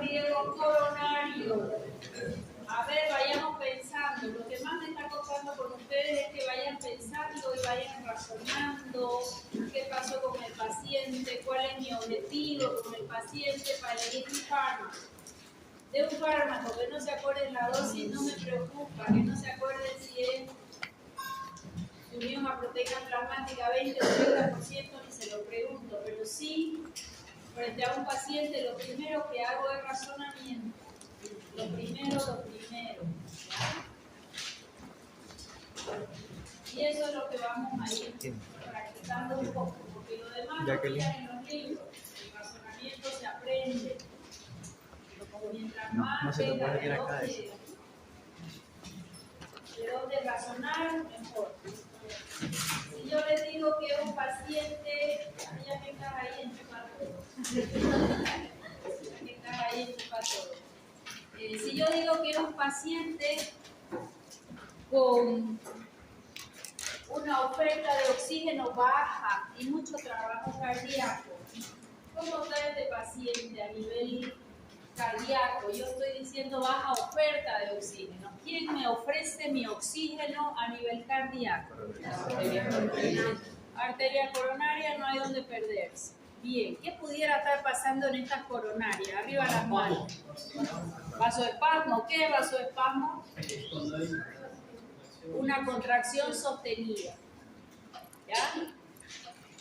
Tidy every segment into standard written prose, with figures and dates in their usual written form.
riego coronario. A ver, vayamos pensando. Lo que más me está costando con ustedes es que vayan pensando y vayan razonando qué pasó con el paciente, cuál es mi objetivo con el paciente para elegir un fármaco. De un fármaco que no se acuerden la dosis no me preocupa, que no se acuerden si es unión a proteína plasmática 20 o 30%, ni se lo pregunto, pero sí, frente a un paciente lo primero que hago es razonamiento. Lo primero. ¿Ya? Y eso es lo que vamos a ir practicando un poco, porque lo demás lo miran en los libros. El razonamiento se aprende. Mientras más venga de dónde razonar, mejor. Si yo les digo que un paciente, ya que estás ahí en todo. Si yo digo que es un paciente con una oferta de oxígeno baja y mucho trabajo cardíaco, ¿cómo está este paciente a nivel cardíaco? Yo estoy diciendo baja oferta de oxígeno. ¿Quién me ofrece mi oxígeno a nivel cardíaco? Arteria coronaria, no hay donde perderse. Bien, ¿qué pudiera estar pasando en estas coronarias? Arriba las manos. Vasoespasmo, ¿qué es vasoespasmo? Una contracción sostenida. ¿Ya?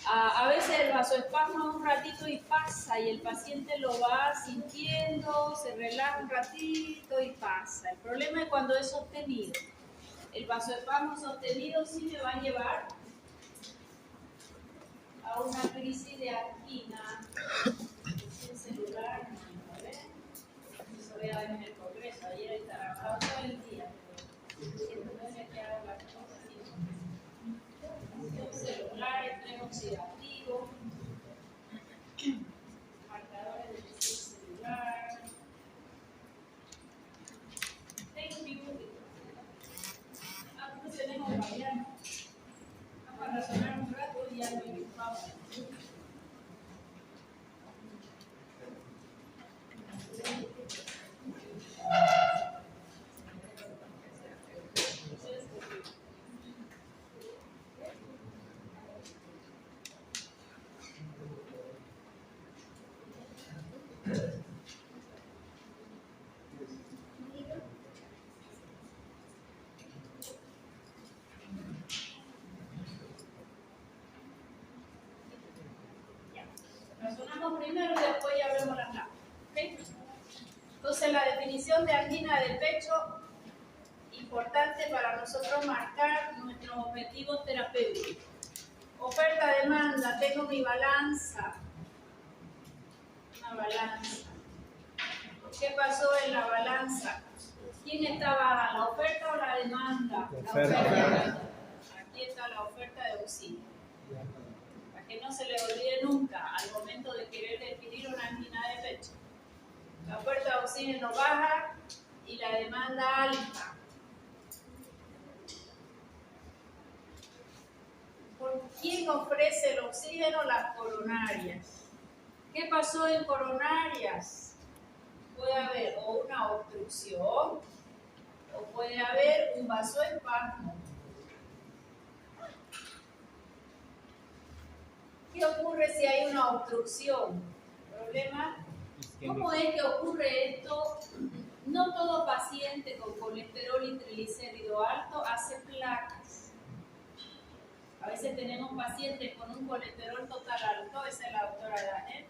A veces el vasoespasmo es un ratito y pasa y el paciente lo va sintiendo, se relaja un ratito y pasa. El problema es cuando es sostenido. El vasoespasmo sostenido sí me va a llevar a una crisis de angina celular. A ver, eso voy a ver en el congreso. Ayer he trabajado todo el día. Entonces, ¿qué hago las cosas? Celular, estrés oxidativo, marcadores de estrés celular. Thank you. Pues tenemos variantes. Vamos a razonar un rato y ya lo vamos. Razonamos primero y después ya vemos las tablas. ¿Okay? Entonces, la definición de angina de pecho, importante para nosotros marcar nuestros objetivos terapéuticos. Oferta-demanda, tengo mi balanza. Una balanza. ¿Qué pasó en la balanza? ¿Quién está baja, la oferta o la demanda? La oferta. Aquí está la oferta de oxígeno. Para que no se le olvide nunca al momento de querer definir una angina de pecho. La oferta de oxígeno baja y la demanda alta. ¿Por quién ofrece el oxígeno? Las coronarias. ¿Qué pasó en coronarias? Puede haber o una obstrucción o puede haber un vasoespasmo. ¿Qué ocurre si hay una obstrucción? ¿Problema? ¿Cómo es que ocurre esto? No todo paciente con colesterol y triglicérido alto hace placas. A veces tenemos pacientes con un colesterol total alto, esa es la doctora Daniel,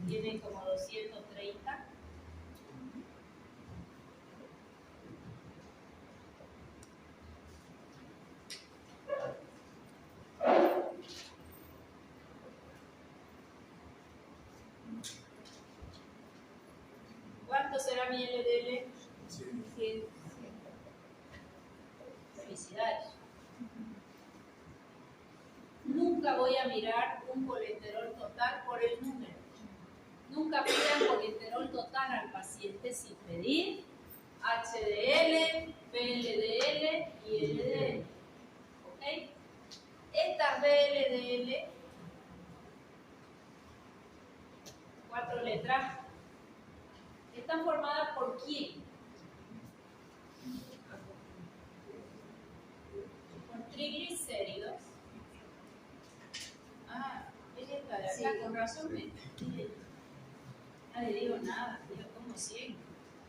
tiene como 230. ¿Cuánto será mi LDL? 100. Felicidades. Nunca voy a mirar un colesterol total por el número. Nunca pidan colesterol total al paciente sin pedir HDL, VLDL y LDL. ¿Ok? Estas VLDL, 4 letras, está formada por quién? Por triglicéridos. Ah, ella está de acá, con razón. No le digo nada, digo como 100.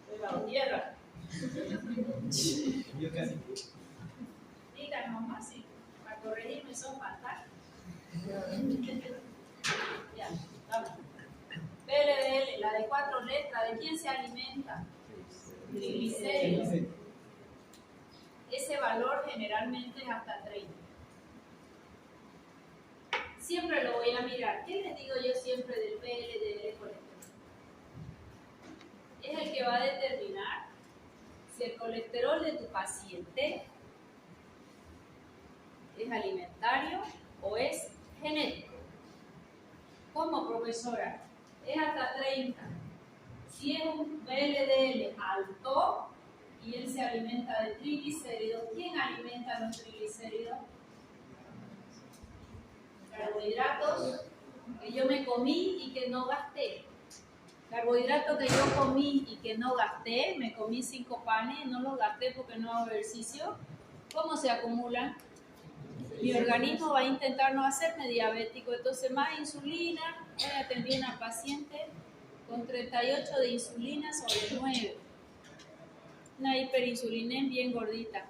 Pues bajo tierra. Yo casi. Diga nomás, sí, para corregirme son fantásticos. Ya, vamos. PLDL, la de 4 letras, ¿de quién se alimenta? Triglicéridos. Ese valor generalmente es hasta 30. Siempre lo voy a mirar. ¿Qué les digo yo siempre del PLDL colesterol? Es el que va a determinar si el colesterol de tu paciente es alimentario o es genético. ¿Cómo, profesora? Es hasta 30. Si es un PLDL alto y él se alimenta de triglicéridos, ¿quién alimenta los triglicéridos? Carbohidratos que yo me comí y que no gasté. Carbohidratos que yo comí y que no gasté, me comí 5 panes, no los gasté porque no hago ejercicio. ¿Cómo se acumulan? Mi organismo va a intentar no hacerme diabético, entonces más insulina. Hoy atendí a una paciente con 38 de insulina sobre 9. Una hiperinsulinemia bien gordita,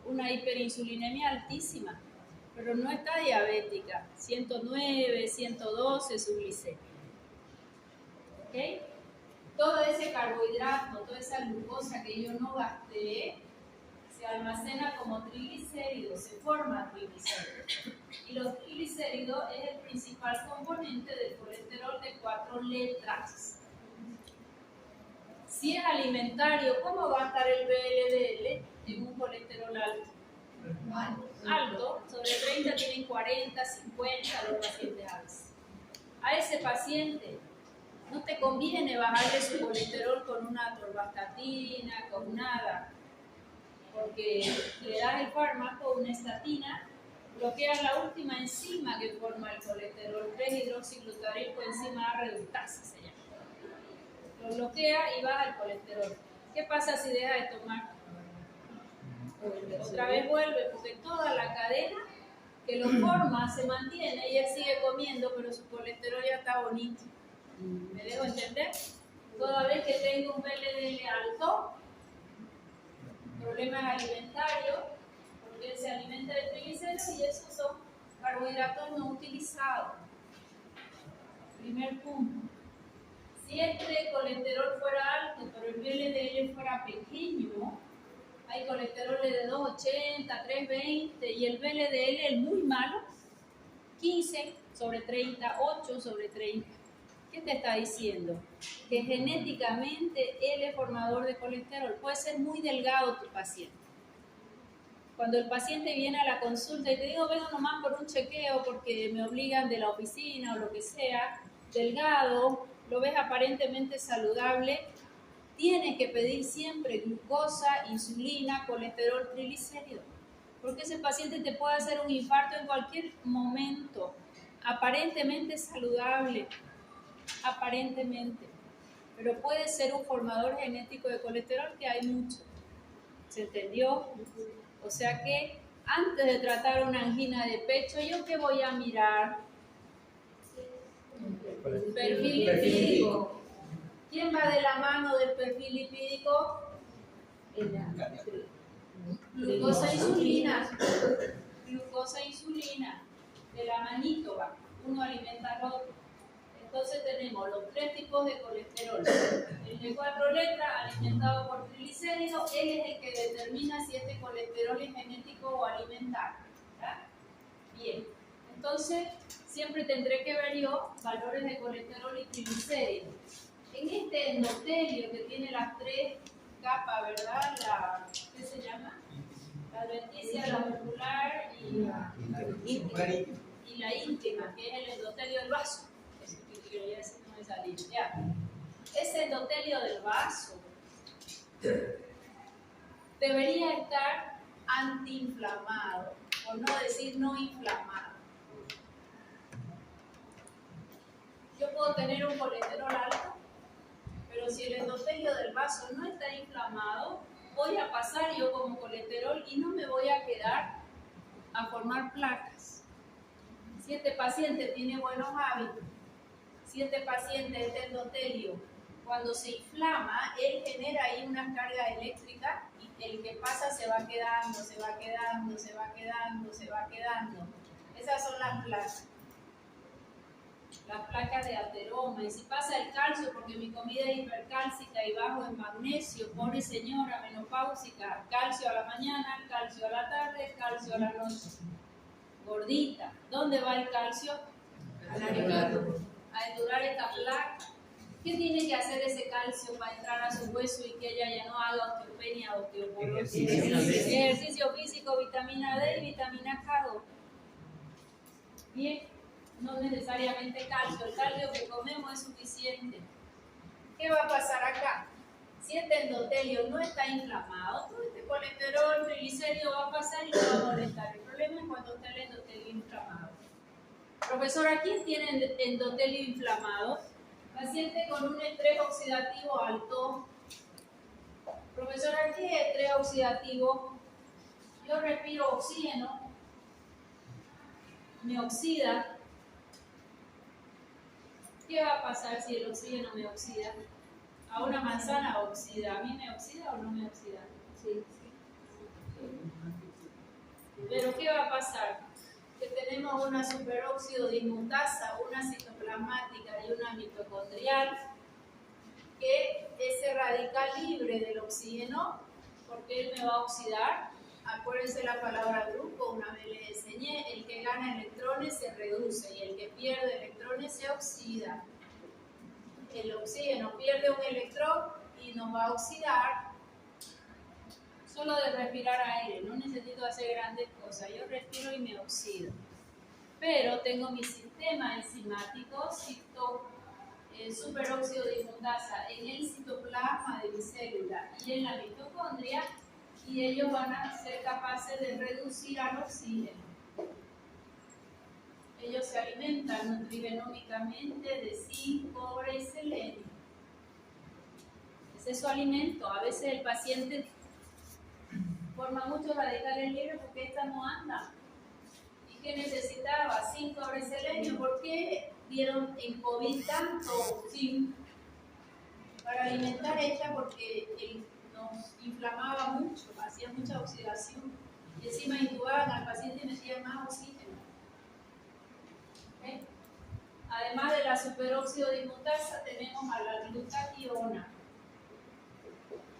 una hiperinsulinemia altísima, pero no está diabética, 109, 112 su glicemia. ¿Ok? Todo ese carbohidrato, toda esa glucosa que yo no gasté, se almacena como triglicéridos, se forma triglicéridos. Y los triglicéridos es el principal componente del colesterol de 4 letras. Si es alimentario, ¿cómo va a estar el VLDL en un colesterol alto? Alto, sobre 30 tienen 40, 50 los pacientes altos. A ese paciente no te conviene bajarle su colesterol con una atorvastatina, con nada, porque le das el fármaco, una estatina, bloqueas la última enzima que forma el colesterol, 3-hidroxiglutaril coenzima A reductasa se llama. Lo bloquea y baja el colesterol. ¿Qué pasa si deja de tomar? Otra vez vuelve, porque toda la cadena que lo forma se mantiene y él sigue comiendo, pero su colesterol ya está bonito. ¿Me dejo entender? Toda vez que tengo un VLDL alto, problemas alimentarios, porque él se alimenta de triglicéridos y esos son carbohidratos no utilizados. Primer punto. Si este colesterol fuera alto, pero el VLDL fuera pequeño, hay colesterol de 280, 320 y el VLDL, el muy malo, 15 sobre 30, 8 sobre 30. ¿Qué te está diciendo? Que genéticamente él es formador de colesterol. Puede ser muy delgado tu paciente. Cuando el paciente viene a la consulta y te digo, vengo nomás por un chequeo porque me obligan de la oficina o lo que sea, delgado, lo ves aparentemente saludable, tienes que pedir siempre glucosa, insulina, colesterol, triglicéridos, porque ese paciente te puede hacer un infarto en cualquier momento, aparentemente saludable, aparentemente, pero puede ser un formador genético de colesterol, que hay mucho. ¿Se entendió? O sea que antes de tratar una angina de pecho, ¿yo qué voy a mirar? Perfil lipídico. ¿Quién va de la mano del perfil lipídico? Glucosa e insulina. Glucosa e insulina. De la manito va. Uno alimenta al otro. Entonces tenemos los 3 tipos de colesterol. El de 4 letras, alimentado por triglicéridos, él es el que determina si este colesterol es genético o alimentario. ¿Verdad? Bien. Entonces, siempre tendré que ver yo valores de colesterol y triglicéridos. En este endotelio que tiene las 3 capas, ¿verdad? ¿Qué se llama? La adventicia, la muscular y la íntima, que es el endotelio del vaso. Eso que quería decir, no me salía. Ya. Ese endotelio del vaso debería estar antiinflamado, por no decir no inflamado. Yo puedo tener un colesterol alto, Pero si el endotelio del vaso no está inflamado, voy a pasar yo como colesterol y no me voy a quedar a formar placas. Si este paciente tiene buenos hábitos, si este paciente, este endotelio, cuando se inflama, él genera ahí una carga eléctrica y el que pasa se va quedando, se va quedando, se va quedando, se va quedando. Esas son las placas de ateroma. Y si pasa el calcio, porque mi comida es hipercálcica y bajo en magnesio, pobre señora menopáusica, calcio a la mañana, calcio a la tarde, calcio a la noche. Gordita. ¿Dónde va el calcio? A endurar esta placa. ¿Qué tiene que hacer ese calcio para entrar a su hueso y que ella ya no haga osteopenia o osteoporosis? Ejercicio físico, vitamina D y vitamina K2. Bien, no necesariamente calcio. El calcio que comemos es suficiente. ¿Qué va a pasar acá? Si este endotelio no está inflamado, todo este colesterol, triglicérido va a pasar y no va a molestar. El problema es cuando está el endotelio inflamado. Profesora, ¿quién tiene endotelio inflamado? Paciente con un estrés oxidativo alto. Profesora, ¿qué es estrés oxidativo? Yo respiro oxígeno, me oxida. ¿Qué va a pasar si el oxígeno me oxida? A una manzana oxida. ¿A mí me oxida o no me oxida? Sí. Pero ¿qué va a pasar? Que tenemos una superóxido dismutasa, una citoplasmática y una mitocondrial, que ese radical libre del oxígeno, porque él me va a oxidar. Acuérdense la palabra grupo, una vez les enseñé, el que gana electrones se reduce y el que pierde electrones se oxida. El oxígeno pierde un electrón y nos va a oxidar. Solo de respirar aire, no necesito hacer grandes cosas, yo respiro y me oxido. Pero tengo mi sistema enzimático, superóxido dismutasa en el citoplasma de mi célula y en la mitocondria, y ellos van a ser capaces de reducir al oxígeno. Ellos se alimentan nutrigenómicamente de zinc, cobre y selenio. Ese es su alimento. A veces el paciente forma muchos radicales libres porque esta no anda. ¿Y qué necesitaba? Zinc, cobre y selenio. ¿Por qué dieron en COVID tanto zinc? Para alimentar esta, porque nos inflamaba mucho, hacía mucha oxidación. Y encima intubaban al paciente y metían más oxígeno. ¿Okay? Además de la superóxido dismutasa, tenemos a la glutationa,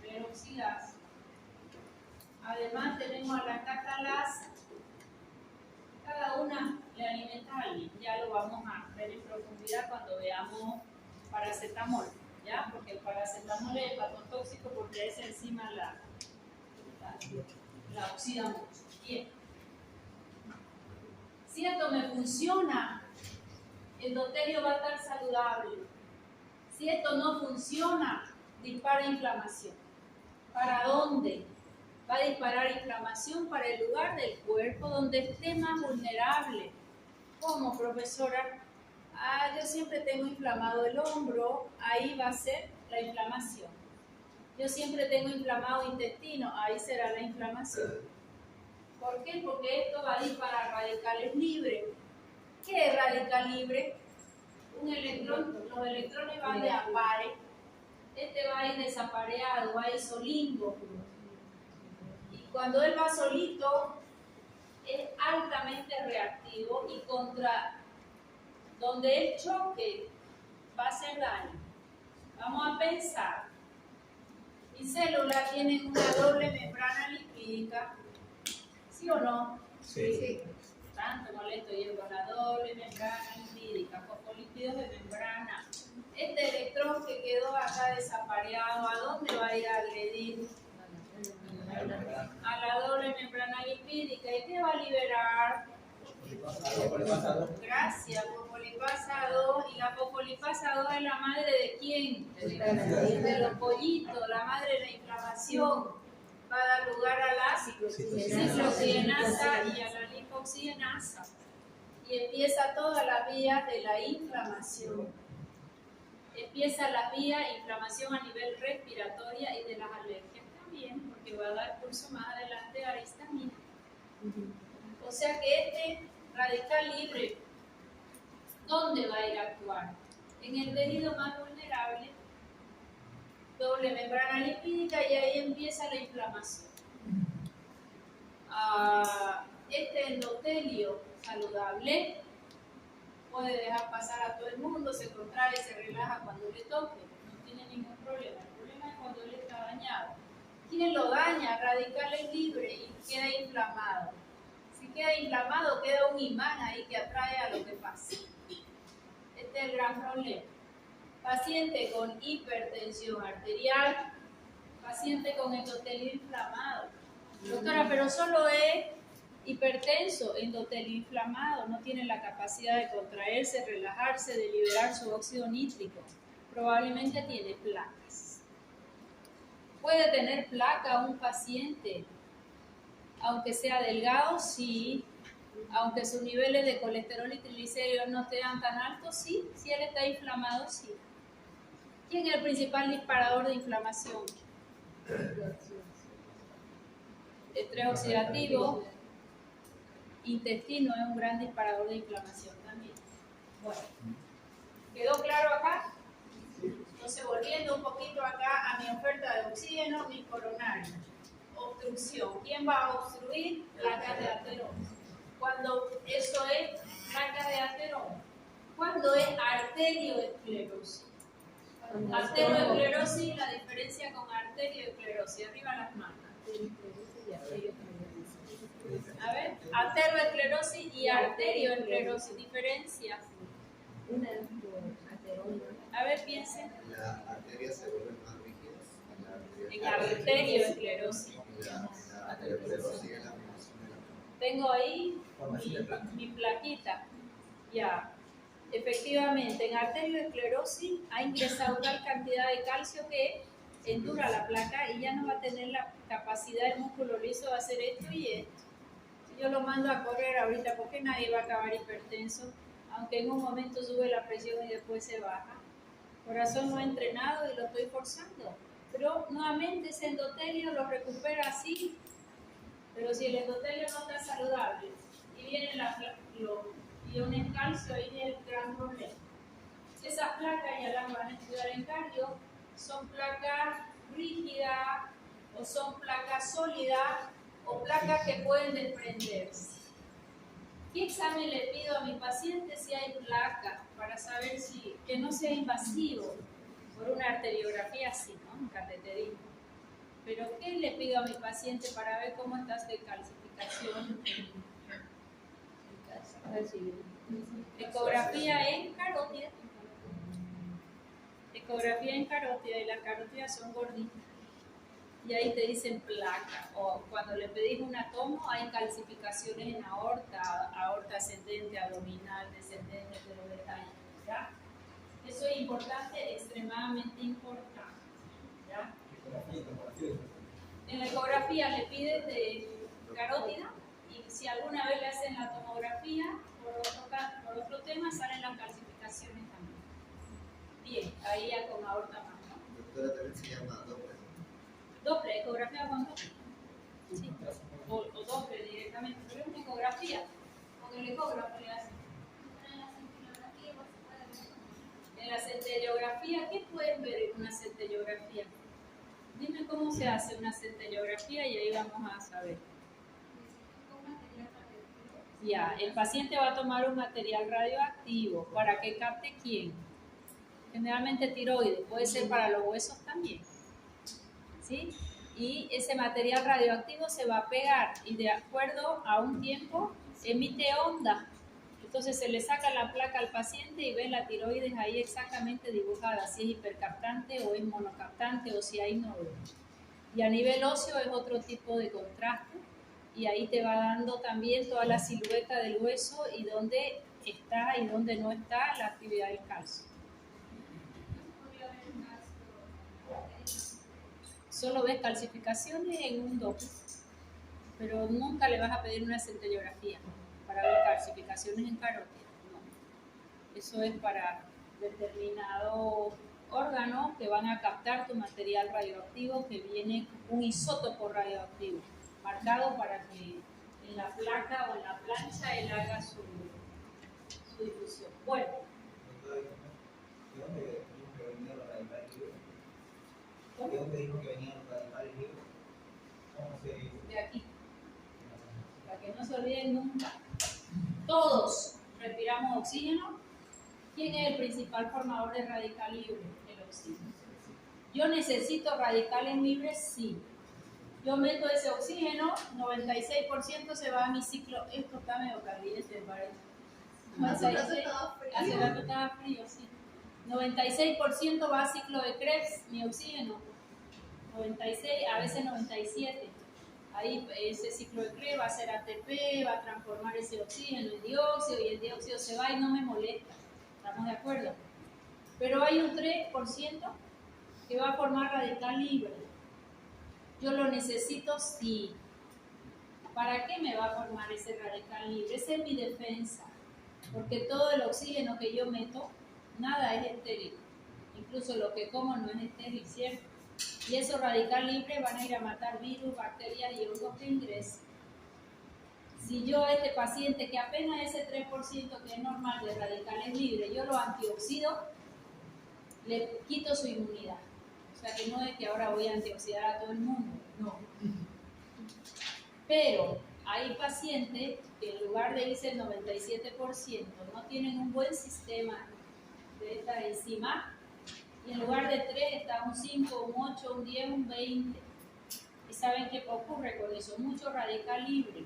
peroxidasa. Además tenemos a la catalasa. Cada una le alimenta a alguien. Ya lo vamos a ver en profundidad cuando veamos paracetamol, ¿ya? Porque el paracetamol es hepatotóxico porque esa enzima la oxida mucho. Bien. Si esto me funciona, el endotelio va a estar saludable. Si esto no funciona, dispara inflamación. ¿Para dónde? Va a disparar inflamación para el lugar del cuerpo donde esté más vulnerable. ¿Cómo, profesora? Yo siempre tengo inflamado el hombro, ahí va a ser la inflamación. Yo siempre tengo inflamado intestino, ahí será la inflamación. ¿Por qué? Porque esto va a disparar radicales libres. ¿Qué es radical libre? Un electrón, los electrones van de a pares. Este va a ir desapareado, va a ir solingo. Y cuando él va solito, es altamente reactivo y contra donde él choque va a hacer daño. Vamos a pensar. Mis células tienen una doble membrana lipídica. ¿Sí o no? Sí. Tanto molesto yo con la doble membrana lipídica, fosfolípidos de membrana. Este electrón que quedó acá desapareado, ¿a dónde va a ir a agredir? A la doble membrana lipídica. ¿Y qué va a liberar? Gracias, fosfolipasa 2. ¿Y la fosfolipasa 2 es la madre de quién? De los pollitos, la madre de la inflamación. Va a dar lugar a la ciclooxigenasa y a la lipoxigenasa. Y empieza toda la vía de la inflamación. Empieza la vía, inflamación a nivel respiratoria y de las alergias también, porque va a dar curso más adelante a histamina. O sea que este radical libre, ¿dónde va a ir a actuar? En el tejido más vulnerable, doble membrana lipídica, y ahí empieza la inflamación. Este endotelio saludable puede dejar pasar a todo el mundo, se contrae, se relaja cuando le toque, no tiene ningún problema. El problema es cuando él está dañado. ¿Quién lo daña? Radicales libres y queda inflamado. Si queda inflamado, queda un imán ahí que atrae a lo que pasa. Este es el gran problema. Paciente con hipertensión arterial, paciente con endotelio inflamado. Doctora, pero solo es hipertenso, endotelio inflamado, no tiene la capacidad de contraerse, relajarse, de liberar su óxido nítrico. Probablemente tiene placas. ¿Puede tener placa un paciente? Aunque sea delgado, sí. Aunque sus niveles de colesterol y triglicéridos no sean tan altos, sí. Si él está inflamado, sí. ¿Quién es el principal disparador de inflamación? Estrés oxidativo. Intestino es un gran disparador de inflamación también. Bueno, ¿quedó claro acá? Entonces, volviendo un poquito acá a mi oferta de oxígeno, mi coronario. Obstrucción. ¿Quién va a obstruir? Placas de ateroma. Cuando eso es placa de ateroma. Cuando es arterioesclerosis. Arterioesclerosis, la diferencia con arterioesclerosis. Arriba las manos. A ver, aterosclerosis y arterioesclerosis, diferencias. A ver, piensen. La arteria se vuelve más rígida. En arterioesclerosis. La arteriosclerosis es la formación de la placa. Tengo ahí mi plaquita. Ya. Efectivamente, en arterioesclerosis ha ingresado tal cantidad de calcio que endura la placa y ya no va a tener la capacidad del músculo liso de hacer esto y esto. Si yo lo mando a correr ahorita, porque nadie va a acabar hipertenso, aunque en un momento sube la presión y después se baja. Corazón no entrenado y lo estoy forzando. Pero nuevamente ese endotelio lo recupera así. Pero si el endotelio no está saludable y vienen los iones calcio, ahí viene el gran problema. Esas placas, ya las van a estudiar en cardio, son placas rígidas o son placas sólidas o placas que pueden desprenderse. ¿Qué examen le pido a mi paciente si hay placas para saber si que no sea invasivo? Por una arteriografía sí, ¿no? Un cateterismo. Pero ¿qué le pido a mi paciente para ver cómo estás de calcificación? Ecografía en carótida. Ecografía en carótida, y las carótidas son gorditas. Y ahí te dicen placa. O cuando le pedís una tomo, hay calcificaciones en aorta, aorta ascendente, abdominal, descendente, te lo detallan. ¿Ya? Eso es importante, extremadamente importante. ¿Ya? En la ecografía le pides de carótida y si alguna vez le hacen la tomografía, por otro tema salen las calcificaciones también. Bien, ahí ya con aorta más, ¿no? Doctora, también se llama Doppler. Doppler, ecografía con Doppler. Sí, o Doppler directamente, pero es una ecografía, con el ecógrafo le hacen. En la centellografía, ¿qué pueden ver en una centellografía? Dime cómo se hace una centellografía y ahí vamos a saber. Ya, el paciente va a tomar un material radioactivo. ¿Para que capte quién? Generalmente tiroides, puede ser para los huesos también. ¿Sí? Y ese material radioactivo se va a pegar y de acuerdo a un tiempo emite onda. Entonces se le saca la placa al paciente y ve la tiroides ahí exactamente dibujada, si es hipercaptante o es monocaptante o si hay nódulos. Y a nivel óseo es otro tipo de contraste y ahí te va dando también toda la silueta del hueso y dónde está y dónde no está la actividad del calcio. Solo ves calcificaciones en un Doppler, pero nunca le vas a pedir una centellografía para ver calcificaciones en carótida. No. Eso es para determinado órganos que van a captar tu material radioactivo, que viene un isótopo radioactivo, marcado para que en la placa o en la plancha él haga su difusión. Bueno. ¿De dónde dijo que venían los radicales libres? ¿Cómo? ¿De dónde dijo que venían los radicales libres? ¿Cómo se dice? De aquí. Para que no se olviden nunca. Todos respiramos oxígeno. ¿Quién es el principal formador de radical libre? El oxígeno. ¿Yo necesito radicales libres? Sí. Yo meto ese oxígeno, 96% se va a mi ciclo. Esto está medio caliente, parece. Hace rato estaba frío, sí. 96% va a ciclo de Krebs, mi oxígeno. 96, a veces 97. Ahí ese ciclo de Krebs va a hacer ATP, va a transformar ese oxígeno en dióxido y el dióxido se va y no me molesta. ¿Estamos de acuerdo? Pero hay un 3% que va a formar radical libre. Yo lo necesito, sí. ¿Para qué me va a formar ese radical libre? Esa es mi defensa. Porque todo el oxígeno que yo meto, nada es estéril. Incluso lo que como no es estéril, ¿cierto? Y esos radicales libres van a ir a matar virus, bacterias y hongos que ingresen. Si yo a este paciente, que apenas ese 3% que es normal de radicales libres, yo lo antioxido, le quito su inmunidad. O sea que no es que ahora voy a antioxidar a todo el mundo, no. Pero hay pacientes que en lugar de irse el 97% no tienen un buen sistema de estas enzimas y en lugar de 3 está un 5, un 8, un 10, un 20. ¿Y saben qué ocurre con eso? Mucho radical libre.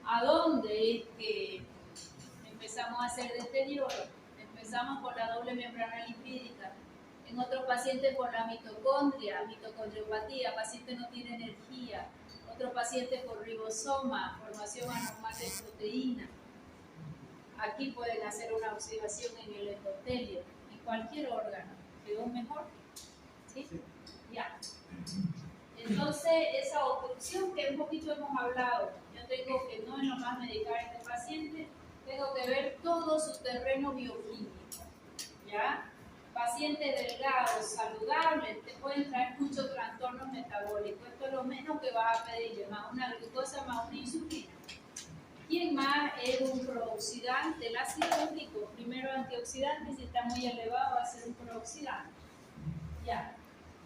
¿A dónde es que empezamos a hacer deterioro? Empezamos con la doble membrana lipídica. En otros pacientes por la mitocondria, mitocondriopatía, paciente no tiene energía. Otro paciente por ribosoma, formación anormal de proteína. Aquí pueden hacer una oxidación en el endotelio, en cualquier órgano. ¿Quedó mejor? ¿Sí? Ya. Entonces, esa obstrucción que un poquito hemos hablado, yo tengo que no es nomás medicar a este paciente, tengo que ver todo su terreno bioquímico. ¿Ya? Pacientes delgados, saludables, te pueden traer muchos trastornos metabólicos. Esto es lo menos que vas a pedirle, más una glucosa, más una insulina. ¿Quién más es un prooxidante? El ácido úrico, primero antioxidante, si está muy elevado va a ser un prooxidante. Ya.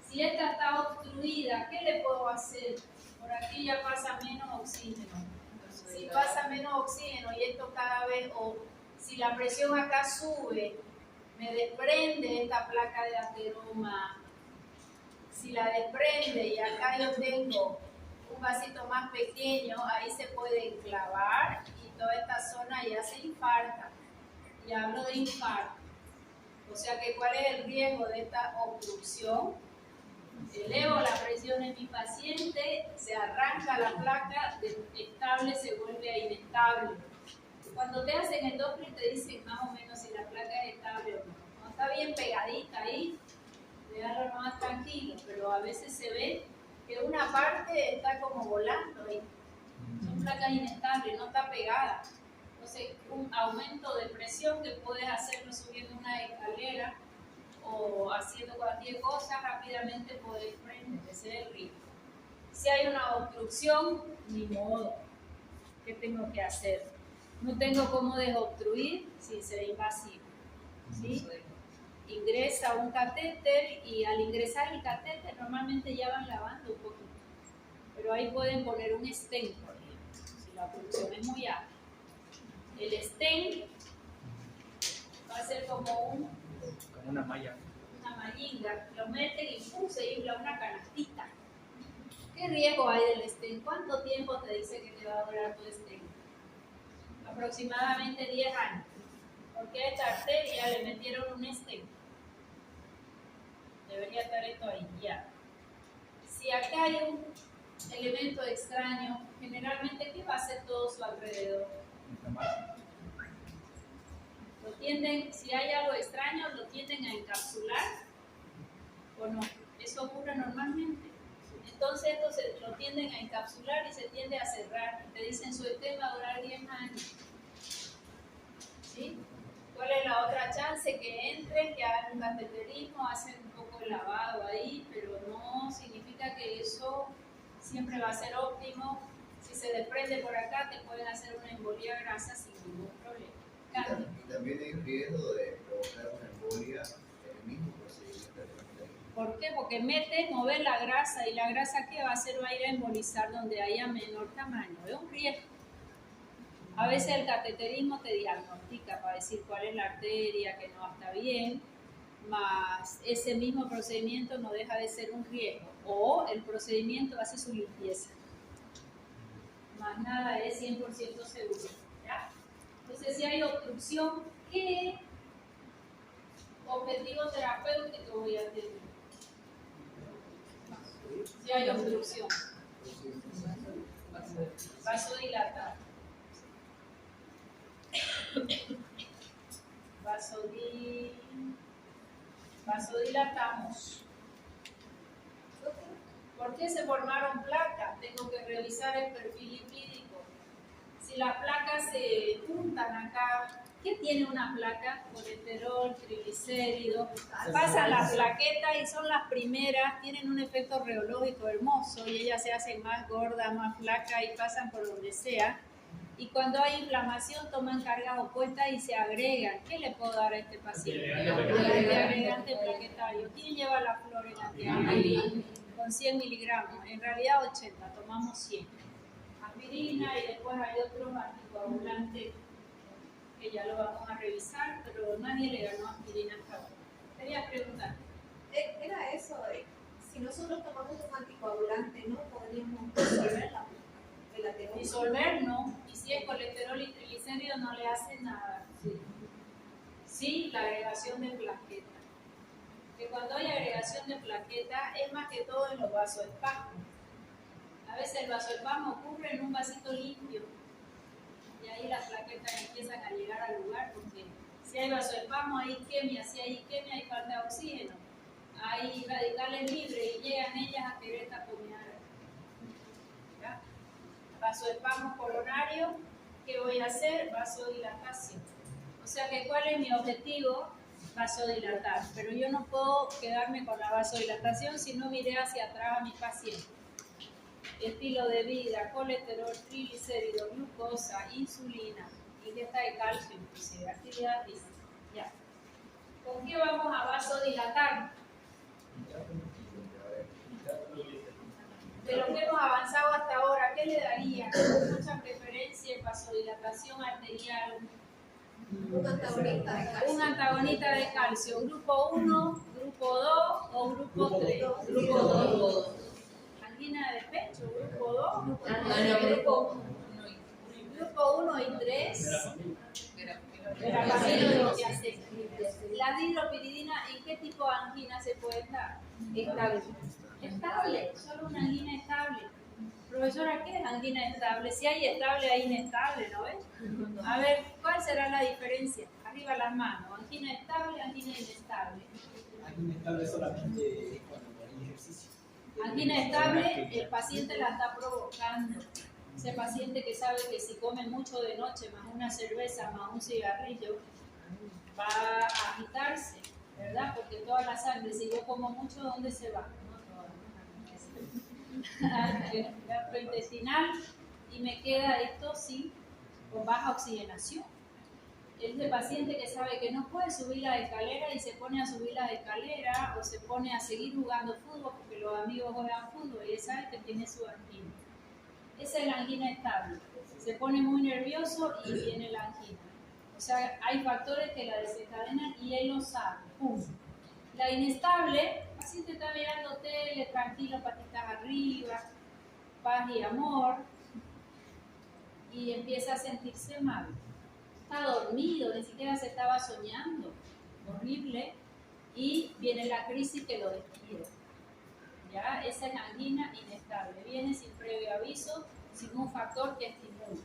Si esta está obstruida, ¿qué le puedo hacer? Por aquí ya pasa menos oxígeno. Si pasa menos oxígeno y esto cada vez, o si la presión acá sube, me desprende esta placa de ateroma. Si la desprende y acá yo tengo un vasito más pequeño, ahí se puede enclavar y toda esta zona ya se infarta. Y hablo de infarto. O sea que, ¿cuál es el riesgo de esta obstrucción? Elevo la presión en mi paciente, se arranca la placa, de estable se vuelve a inestable. Cuando te hacen el Doppler te dicen más o menos si la placa es estable o no. No está bien pegadita ahí, déjalo más tranquilo, pero a veces se ve que una parte está como volando ahí. Son placas inestables, no está pegada. Entonces, un aumento de presión que puedes hacerlo subiendo una escalera o haciendo cualquier cosa, rápidamente puedes prender, ese es el riesgo. Si hay una obstrucción, ni modo. ¿Qué tengo que hacer? No tengo cómo desobstruir sin ser invasivo. ¿Sí? Ingresa un catéter y al ingresar el catéter normalmente ya van lavando un poquito. Pero ahí pueden poner un stent, por ejemplo, si la obstrucción es muy alta. El stent va a ser como una malla. Una mallinga, lo meten y se infla una canastita. ¿Qué riesgo hay del stent? ¿Cuánto tiempo te dice que te va a durar tu stent? Aproximadamente 10 años. Porque a esta arteria le metieron un stent. Debería estar esto ahí, ya. Si acá hay un elemento extraño, generalmente, ¿qué va a hacer todo su alrededor? Lo tienden, si hay algo extraño, lo tienden a encapsular o no. Eso ocurre normalmente. Entonces esto lo tienden a encapsular y se tiende a cerrar. Te dicen su stent va a durar 10 años. ¿Sí? ¿Cuál es la otra chance? Que entren, que hagan un cateterismo, hacen un poco lavado ahí, pero no significa que eso siempre va a ser óptimo. Si se desprende por acá, te pueden hacer una embolia grasa sin ningún problema. Y también hay riesgo de provocar una embolia en el mismo procedimiento de transferencia. ¿Por qué? Porque mover la grasa, y la grasa que va a hacer va a ir a embolizar donde haya menor tamaño. Es un riesgo. A veces el cateterismo te diagnostica para decir cuál es la arteria, que no está bien, más ese mismo procedimiento no deja de ser un riesgo. O el procedimiento hace su limpieza. Más nada es 100% seguro. ¿Ya? Entonces, si hay obstrucción, ¿qué objetivo terapéutico voy a tener? Si hay obstrucción, vasodilatar. Vasodilatamos. ¿Por qué se formaron placas? Tengo que revisar el perfil lipídico. Si las placas se juntan acá, ¿qué tiene una placa? Colesterol, triglicéridos. Pasan las plaquetas y son las primeras, tienen un efecto reológico hermoso y ellas se hacen más gordas, más flacas y pasan por donde sea. Y cuando hay inflamación toman cargas opuestas y se agregan. ¿Qué le puedo dar a este paciente? Antiagregante plaquetario. ¿Quién lleva la flor en antiagregante? Con 100 miligramos. En realidad 80, tomamos 100. Aspirina y después hay otros anticoagulantes que ya lo vamos a revisar, pero nadie le ganó aspirina hasta ahora. Quería preguntar. Era eso, si nosotros tomamos un anticoagulante, ¿no podríamos disolverla? Disolver no, y si es colesterol y triglicéridos no le hace nada. Sí, la agregación de plaquetas. Que cuando hay agregación de plaquetas es más que todo en los vasoespasmos. A veces el vasoespasmo ocurre en un vasito limpio y ahí las plaquetas empiezan a llegar al lugar porque si hay vasoespasmo hay isquemia, si hay isquemia hay falta de oxígeno, hay radicales libres y llegan ellas a querer taponear. Vasoespasmo coronario, ¿qué voy a hacer? Vasodilatación. O sea que ¿cuál es mi objetivo? Vasodilatar. Pero yo no puedo quedarme con la vasodilatación si no miré hacia atrás a mi paciente. Estilo de vida, colesterol, triglicéridos, glucosa, insulina, ingesta de calcio, inclusive actividad física. Ya. ¿Con qué vamos a vasodilatar? De lo que hemos avanzado hasta ahora, ¿qué le daría? Mucha preferencia en vasodilatación arterial. Un antagonista de calcio. Un antagonista de calcio. Grupo 1, grupo 2 o grupo 3. Grupo 2. Angina de pecho, grupo 2. Grupo 1 y 3. La hidropiridina, ¿en qué tipo de angina se puede dar? Estable, solo una angina estable. Profesora, ¿qué es angina estable? Si hay estable, hay inestable, ¿no ves? A ver, ¿cuál será la diferencia? Arriba las manos, angina estable, angina inestable. Angina estable solamente cuando hay ejercicio. Angina estable, el paciente la está provocando. Ese paciente que sabe que si come mucho de noche, más una cerveza, más un cigarrillo, va a agitarse, ¿verdad? Porque toda la sangre, si yo como mucho, ¿dónde se va? Gastrointestinal, y me queda esto sí con baja oxigenación. Ese paciente que sabe que no puede subir la escalera y se pone a subir la escalera o se pone a seguir jugando fútbol porque los amigos juegan fútbol y él sabe que tiene su angina. Esa es la angina estable. Se pone muy nervioso y viene la angina. O sea, hay factores que la desencadenan y él lo sabe. ¡Pum! La inestable, el paciente está mirando tele, tranquilo, patitas arriba, paz y amor, y empieza a sentirse mal. Está dormido, ni siquiera se estaba soñando, horrible, y viene la crisis que lo despide. ¿Ya? Esa es angina inestable, viene sin previo aviso, sin un factor que estimule.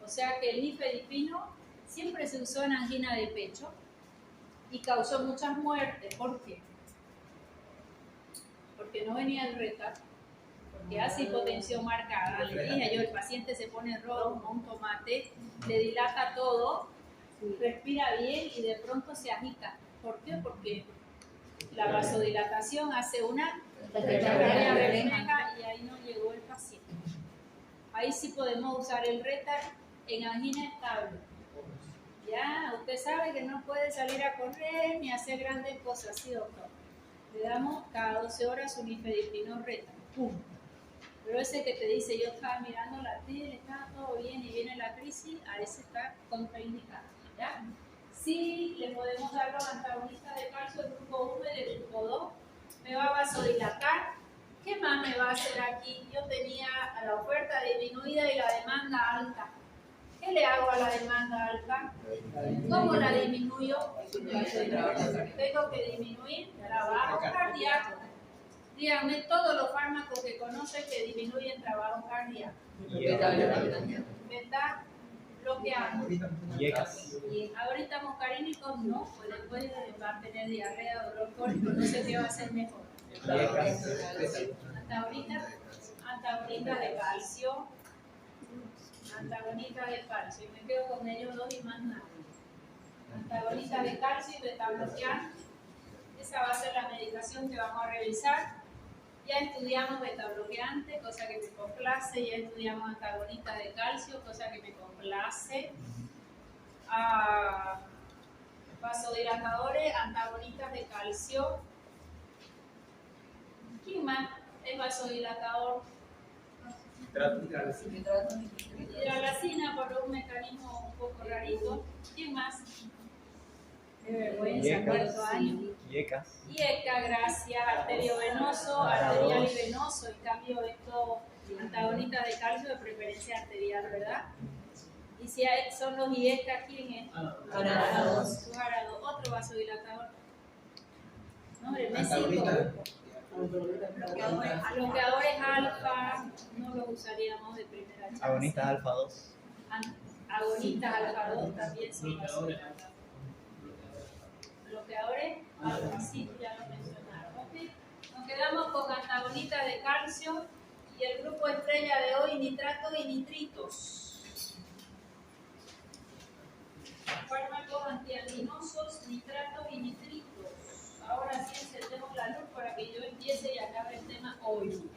O sea que el nifedipino siempre se usó en angina de pecho y causó muchas muertes. ¿Por qué? Porque no venía el retardo, porque hace hipotensión marcada. Le dije yo, el paciente se pone rojo como un tomate, le dilata todo, respira bien y de pronto se agita. ¿Por qué? Porque La vasodilatación hace una taquicardia refleja y ahí no llegó el paciente. Ahí sí podemos usar el Retar en angina estable. Ya, usted sabe que no puede salir a correr ni hacer grandes cosas, sí, doctor. Le damos cada 12 horas un nifedipino Retar. ¡Pum! Pero ese que te dice, yo estaba mirando la tele, estaba todo bien y viene la crisis, a ese está contraindicado. ¿Ya? Sí, le podemos dar los antagonistas de calcio del grupo 1 y del grupo 2. Me va a vasodilatar. ¿Qué más me va a hacer aquí? Yo tenía la oferta disminuida y la demanda alta. ¿Qué le hago a la demanda alta? ¿Cómo la disminuyo? Tengo que disminuir trabajo cardíaco. Díganme todos los fármacos que conocen que disminuyen trabajo cardíaco. ¿Verdad? Bloqueando. Ahorita muscarínicos no, pues después va a tener diarrea, dolor crónico, no sé qué va a ser mejor. Antagonistas de calcio. Antagonistas de calcio. Y me quedo con ellos dos y más nada. Antagonistas de calcio y beta-bloqueante. Esa va a ser la medicación que vamos a revisar. Ya estudiamos beta-bloqueante, cosa que me complace. Ya estudiamos antagonistas de calcio, cosa que me complace. Vasodilatadores, antagonistas de calcio. ¿Quién más es vasodilatador? Hidralacina por un mecanismo un poco rarito. ¿Quién más? De vergüenza, cuarto año. IECA, gracias. Arteriovenoso, arterial y venoso. En cambio, estos antagonistas de calcio de preferencia arterial, ¿verdad? Y si son los IECA, ¿quién es? Arados. Otro vasodilatador. No, el M5. Bloqueadores alfa, no los usaríamos de primera chance. Agonistas alfa 2. Agonistas alfa 2 también son vasodilatadores. Bloqueadores alfa, sí, ya lo mencionaron. ¿Okay? Nos quedamos con antagonistas de calcio y el grupo estrella de hoy, nitratos y nitritos. Fármacos antianginosos, nitratos y nitritos. Ahora sí encendemos la luz para que yo empiece y acabe el tema hoy.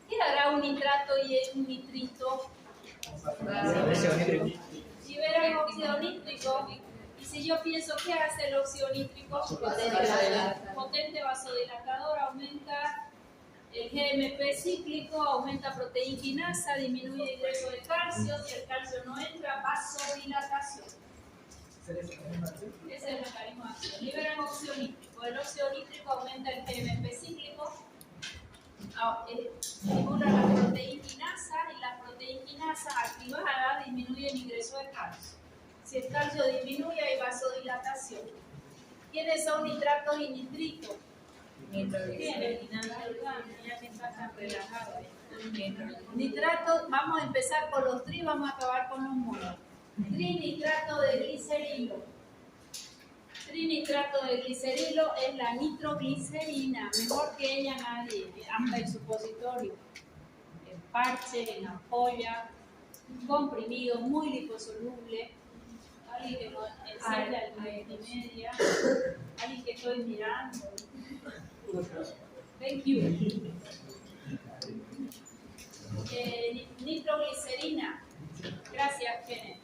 ¿Qué hará un nitrato y un nitrito? Liberan óxido nítrico. Y si yo pienso, ¿qué hace el óxido nítrico? Potente vasodilatador, aumenta el GMP cíclico, aumenta proteína, disminuye el ingreso de calcio. Si el calcio no entra, vasodilatación. Ese es el mecanismo de acción. Liberan óxido nítrico. El óxido nítrico aumenta el GMP cíclico, estimula la proteinquinasa y la proteinquinasa activada disminuye el ingreso de calcio. Si el calcio disminuye, hay vasodilatación. ¿Quiénes son nitratos y nitritos? Nitratos, vamos a empezar por los tri, vamos a acabar con los monos. Trinitrato de glicerilo. Trinitrato de glicerilo es la nitroglicerina, mejor que ella nadie, hasta en supositorio, en parche, en ampolla, comprimido, muy liposoluble. Alguien que nos enseña el multimedia, alguien que estoy mirando. Thank you. Nitroglicerina. Gracias, Kenneth.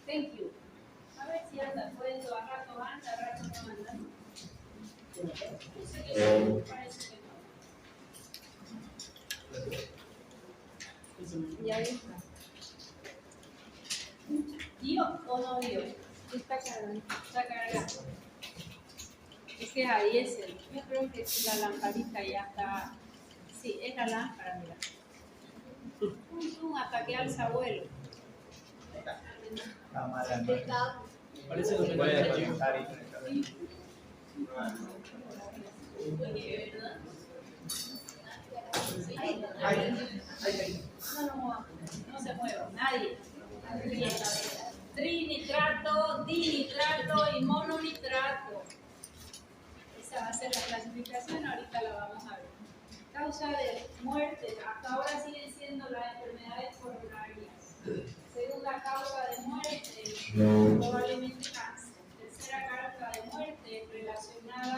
Thank you. A ver si anda, puede a rato anda, a rato no anda. No sé qué es, parece que no. Y ahí está. ¿Dio o no dio? Está cargando. Está cargando. Es que ahí es el. Yo creo que la lamparita ya está. Sí, es la lámpara, mira. Un ataque al abuelo. Parece que Puede conectar y No se mueva, nadie. Bien. Trinitrato, dinitrato y mononitrato. Esa va a ser la clasificación, ahorita la vamos a ver. Causa de muerte, hasta ahora siguen siendo las enfermedades coronarias. Segunda causa de muerte, probablemente cáncer. Tercera causa de muerte relacionada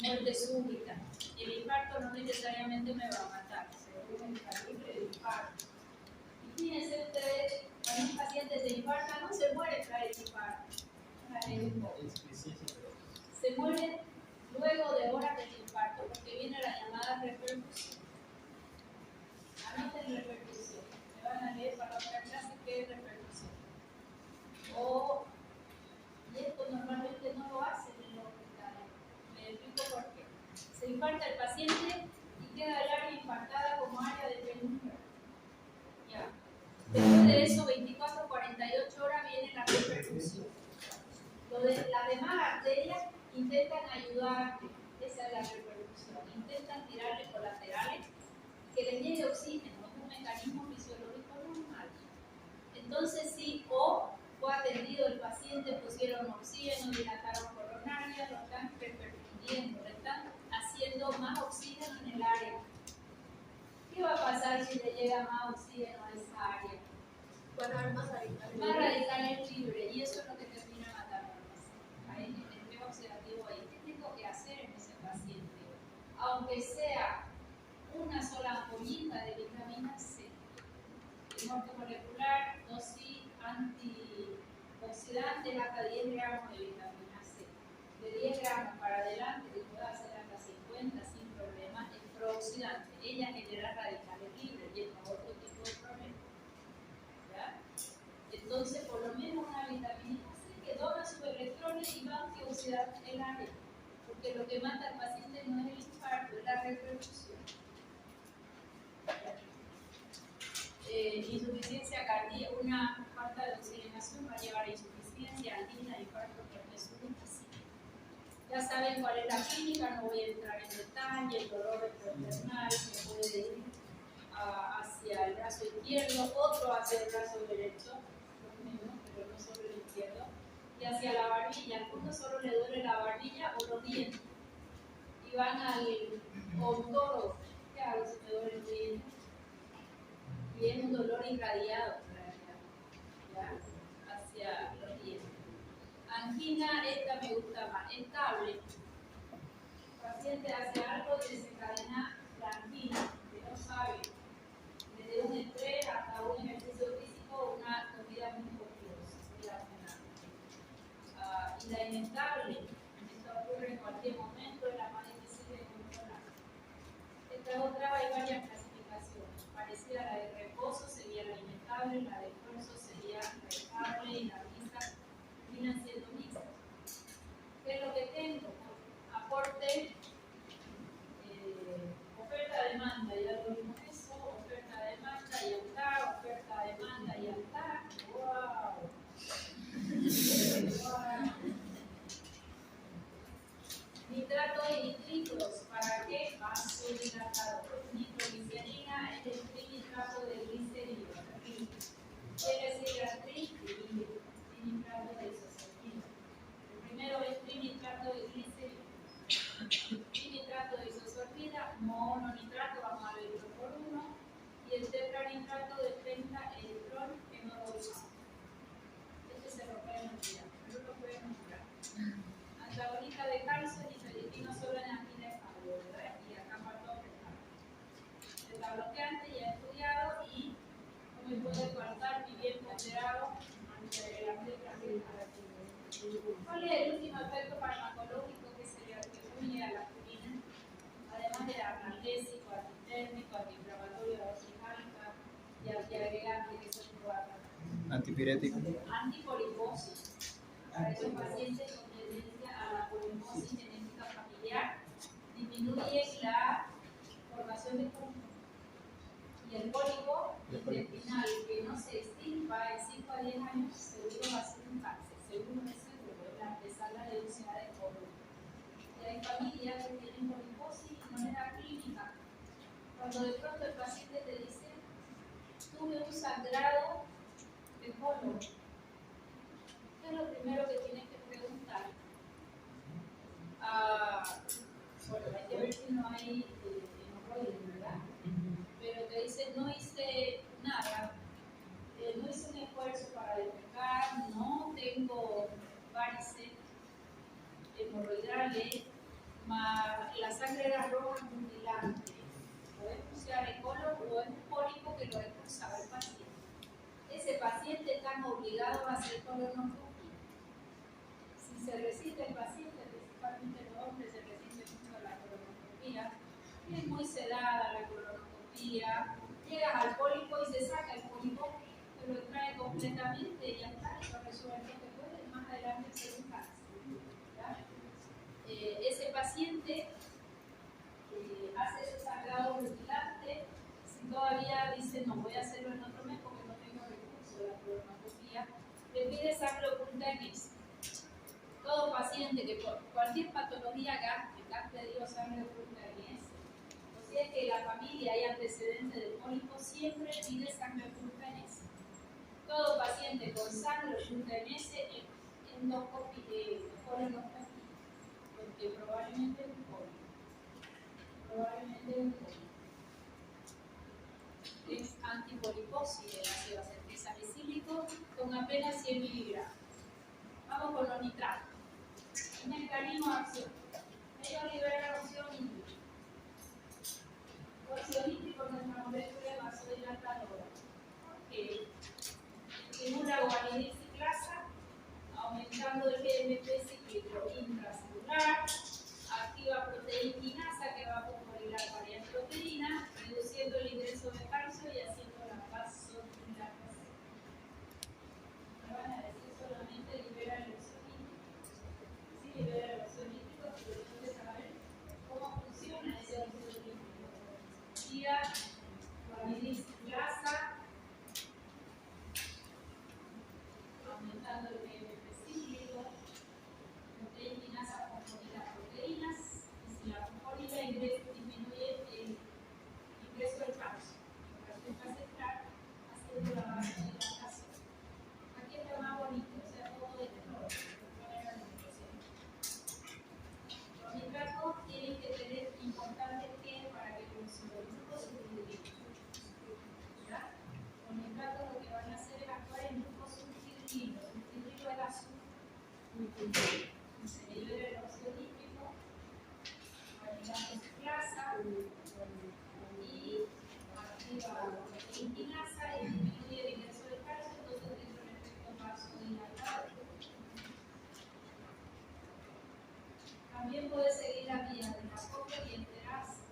muerte súbita. El infarto no necesariamente me va a matar, según el calibre del infarto. Y fíjense ustedes, cuando un paciente se infarta, no se muere tras el infarto. Se muere luego de horas del infarto, porque viene la llamada repercusión. Anoten repercusión. Me van a leer para otra clase qué es repercusión. Y esto normalmente no lo hacen en los hospitales. Me explico por qué. Se infarta el paciente y queda el área infartada como área de penumbra. Ya. Después de eso, 24 48 horas viene la repercusión. Las demás arterias intentan ayudarte. Esa es la repercusión. Intentan tirarle colaterales que les llegue oxígeno. Es un mecanismo fisiológico normal. Entonces, sí, fue atendido el paciente, pusieron oxígeno, dilataron coronarias, lo están repercutiendo, le están haciendo más oxígeno en el área. ¿Qué va a pasar si le llega más oxígeno a esa área? Van a haber más radicales. Más radicales libres, y eso es lo que termina matando al paciente. Ahí el estrés oxidativo ahí. ¿Qué tengo que hacer en ese paciente? Aunque sea una sola ampollita de vitamina C, el norte molecular, dosis antioxidante, hasta 10 gramos de vitamina C. De 10 gramos para adelante, que pueda hacer hasta 50 sin problema, es prooxidante. Ella genera radicales libres y es otro tipo de problema. ¿Ya? Entonces, por lo menos una vitamina C que dona sus electrones y va a antioxidar el área. Porque lo que mata al paciente no es el infarto, es la repercusión. Insuficiencia cardíaca, una falta de oxigenación va a llevar a insuficiencia, angina, infarto, súbita. Ya saben cuál es la clínica, no voy a entrar en detalle, el dolor retroesternal que puede ir hacia el brazo izquierdo, otro hacia el brazo derecho, pero no solo el izquierdo, y hacia la barbilla. Algunos solo le duele la barbilla o los dientes, y van al odontólogo. ¿Qué hago si me duele el diente? Y es un dolor irradiado, ¿ya? Hacia los dientes. Angina, esta me gusta más, estable. El paciente hace algo que desencadena la angina, que no sabe, desde un estrés hasta un ejercicio físico, una comida muy copiosa. Y la inestable, esto ocurre en cualquier momento, es la más difícil de controlar. Esta otra hay varias clasificaciones. Parecida a la de reposo sería la inestable, la de esfuerzo sería la estable y la mixta terminan siendo mixtas. ¿Qué es lo que tengo? Aporte, oferta-demanda, ya lo vimos eso, oferta-demanda y altar, oferta-demanda y altar. ¡Wow! Nitrato y nitritos, ¿para qué? Vasodilatador. Nitroglicerina es el trinitrato de glicerina. ¿Quiere decir la trinitrato de isosortina? El primero es trinitrato de glicerina. Trinitrato de isosortina, mononitrato, vamos a ver uno por uno. Y el tetranitrato de 30 electrón hemorroides. Este se lo pueden olvidar, pero lo pueden nombrar. Antagonista de calcio, nifedipino solo en angina establo, ¿verdad? Y acá faltó el bloqueante ya estudiado y no me puede faltar ni bien ponderado ante la flexibilidad. ¿Cuál es el último efecto farmacológico que se le atribuye a la aspirina? Además de analgésico, antitérmico, antiinflamatorio, doxicálica y antiagregante, que son cuatro. Antipirético. Antipoliposis. Para esos pacientes con tendencia a la poliposis genética familiar, disminuye la formación de puntos. Y el pólipo intestinal que no se extirpa en 5 a 10 años, seguro va a ser un cáncer, seguro es seguro, empezar la reducción de colon. Y hay familias que tienen poliposis de manera clínica. Cuando de pronto el paciente te dice, tuve un sangrado de colon, ¿qué es lo primero que tienes que preguntar? Bueno, hay que ver si no hay hemorroides, ¿verdad? Pero te dice, no hice nada, no hice un esfuerzo para defecar, no tengo varices hemorroidales, la sangre era roja mutilante. O es un ciarecolo o es un pólipo que lo expulsaba el paciente. Ese paciente está obligado a hacer colonoscopia. Si se resiste el paciente, principalmente los hombres se resisten mucho a la colonoscopia, es muy sedada la colonoscopia, llegas al pólipo y se saca el pólipo, te lo extrae completamente y ya está, y lo resuelve que puede más adelante hacer un cáncer. Ese paciente hace ese sangrado mutilante, si todavía dice no voy a hacerlo en otro mes porque no tengo recursos de la colonoscopia, le pide sangre oculta en ese. Todo paciente que por cualquier patología gástrica dio sangre oculta en ese. O sea que la familia hay antecedentes del pólipo, siempre pide sangre oculta en ese. Todo paciente con sangre oculta en ese, endoscopia, mejor endoscopia, porque probablemente es un pólipo. Probablemente es un pólipo. Es antipoliposis el ácido salicílico con apenas 100 miligramos. Vamos con los nitratos. El mecanismo de acción. Ellos liberan óxido nítrico. Óxido nítrico es nuestra molécula vasodilatadora. Que estimula guanidina ciclasa, aumentando el GMP cíclico intracelular, activa proteína quinasa que va a fosforilar varias proteínas, reduciendo el ingreso de calcio y haciendo la vasodilatación. Me van a decir solamente libera el óxido nítrico. Sí, libera el óxido nítrico, pero tengo que saber cómo funciona ese óxido nítrico. Activa guanidina ciclasa, aumentando el GMP cíclico, proteína quinasa fosforila proteínas, y si la fosforila disminuye el ingreso del calcio. El calcio va a aceptar haciendo la vasodilatación. Aquí está más bonito, o sea, todo de color. Los nitratos tienen que tener importante que para que funcione el grupo sustitutivo. Los nitratos lo que van a hacer es actuar en grupo sustitutivo. Sustitutivo es azul. Se libera el óxido nítrico, guanidina ciclasa y activa la proteína quinasa y disminuye el ingreso del calcio, entonces tiene un efecto vasodilatador. También puede seguir la vía de la fosfodiesterasa.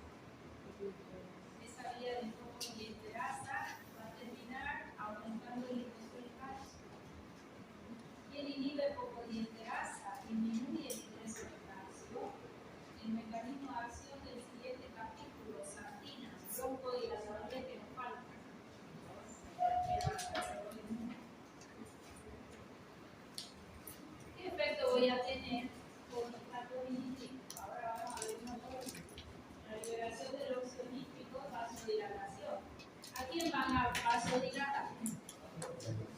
Esa vía de fosfodiesterasa va a terminar aumentando el ingreso del calcio. ¿Quién inhibe fosfodiesterasa? Disminuye el ingreso del calcio. El mecanismo de acción del siguiente capítulo, santina, broncodilatadores que nos faltan. ¿Qué efecto voy a tener con nitrato nítrico? Ahora vamos a ver uno por uno. La liberación del óxido nítrico, vasodilatación. ¿A quién van a vasodilatar?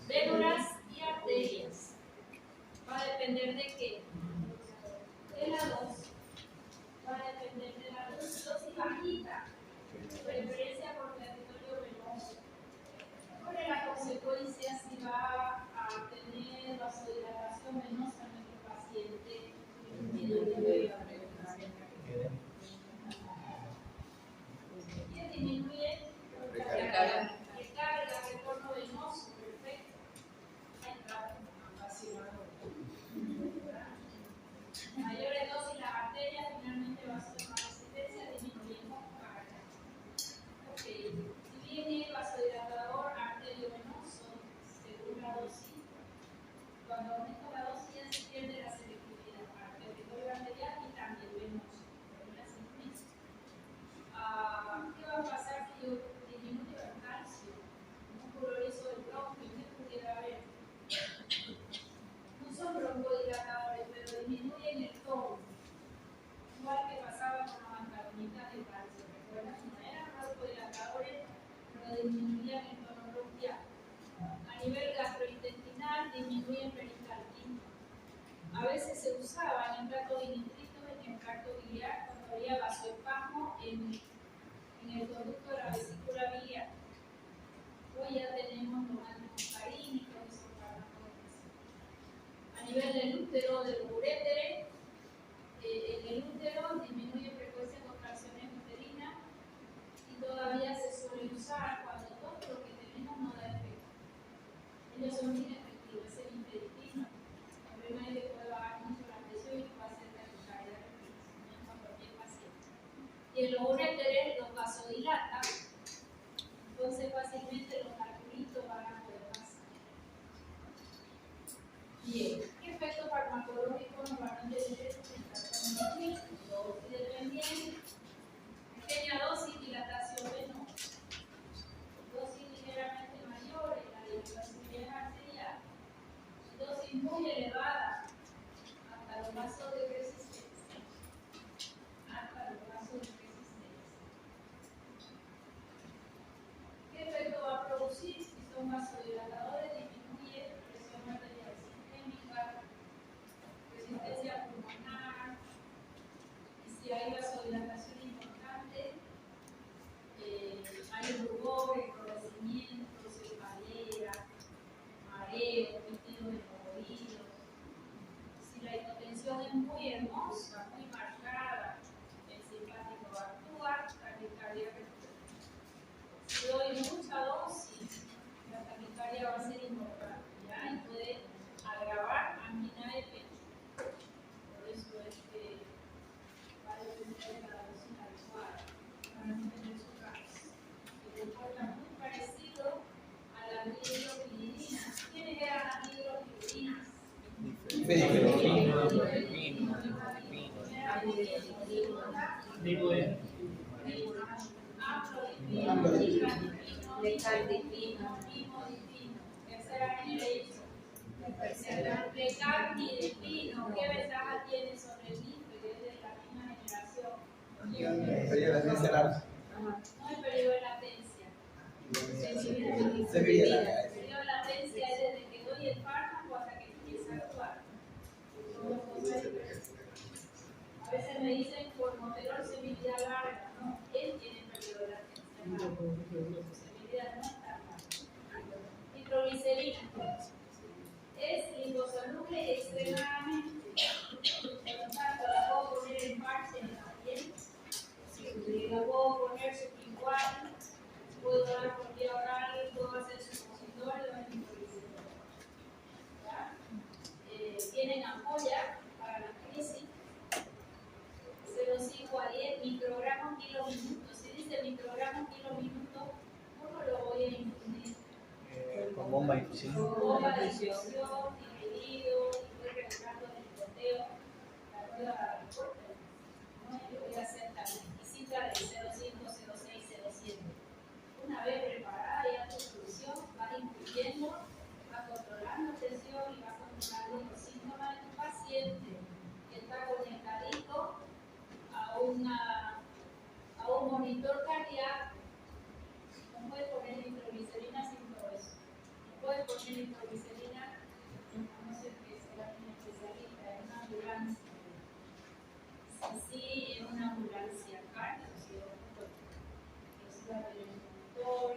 Vénulas y arterias. Va a depender de qué. De la dosis. Va a depender de la dosis bajita. Preferencia por territorio venoso. ¿Cuál es la consecuencia si va a tener vasodilatación venosa en nuestro paciente? ¿Qué disminuye? Recarga, retorno venoso, perfecto. Mayores dosis las arterias finalmente va a ser más resistencia, disminuyendo carga. Ok, si viene vasodilatador arteriovenoso, según la dosis, cuando aumenta la dosis ya se pierde la selectividad para el territorio arterial y también venoso. ¿Qué va a pasar si yo disminuyo el calcio? Un colorizo del bronquio, ¿qué pudiera haber? No son broncodilatadores, pero disminuyen el tono. Igual que pasaba con los antagonitas de calcio. ¿Recuerdan? No eran broncodilatadores, pero disminuían el tono bronquial. A nivel gastrointestinal, disminuyen peristaltismo. A veces se usaba en trato de nitritos, en el tracto biliar, cuando había vasoespasmo en el conducto de la vesícula biliar. Hoy ya tenemos los antimuscarínicos, esos farmacos. A nivel del útero, del urétere, en el útero son inefectivos, es el impedipino. El problema es que puede bajar mucho la presión y puede hacer taquicardia a cualquier paciente. Y el uréteres los vasodilata, entonces fácilmente los calculitos van a poder pasar. Bien, ¿qué efecto farmacológico nos van a tener el tratamiento? Dosis dependiente, pequeña dosis, dilatación venosa, dosis ligeramente mayor en la dilatación arterial, dosis muy elevada hasta los vasos de resistencia. ¿Qué efecto va a producir? Si son vasodilatadores, disminuye presión arterial sistémica, resistencia pulmonar, y si hay vasodilatación importante, hay rubor, enrojecimiento, cefalea, mareo, líquido en los oídos. Si la hipotensión es muy hermosa, muy marcada, el simpático actúa, taquicardia recurre. Si doy mucha dosis, la taquicardia va a ser importante, ¿ya? Y puede agravar angina de pecho. Por eso es que va a depender de la dosis adecuada para no tener su caso. Se comporta muy parecido a la hidropiridina. ¿Quiénes eran las hidropiridinas? Lecardipino, ¿qué ventaja tiene sobre el linfe, que es de la misma generación? No hay periodo de latencia. El periodo de latencia es desde que doy el fármaco hasta que empieza a actuar. Son dos cosas diferentes. A veces me dicen por motelor semividad larga, no, él tiene periodo de latencia largo, su semividad no está larga. Nitroglicerina es liposoluble extremadamente, por lo tanto la puedo poner en parche en la piel, la puedo poner sublingual, puedo dar por vía oral, puedo hacer supositorio de nitroglicerina. Tienen ampolla para la crisis. 0,5 a 10 microgramos kilo minuto. Si dice microgramos kilo minuto, ¿cómo lo voy a infundir? Con bomba de infusión. Con bomba de infusión, dividido, y voy recargando el goteo, la prueba de corte. ¿No? Yo voy a hacer la exquisita de 0,5, 0,6, 0,7. Una vez preparada ya tu solución, vas influyendo, vas controlando presión y vas controlando los síntomas de tu paciente que está conectadito a un monitor cardíaco. No puedes poner nitroglicerina sin todo eso. No puedes poner nitroglicerina, a no ser que sea un especialista en una ambulancia. Sí, en una ambulancia cardio, si es la del monitor,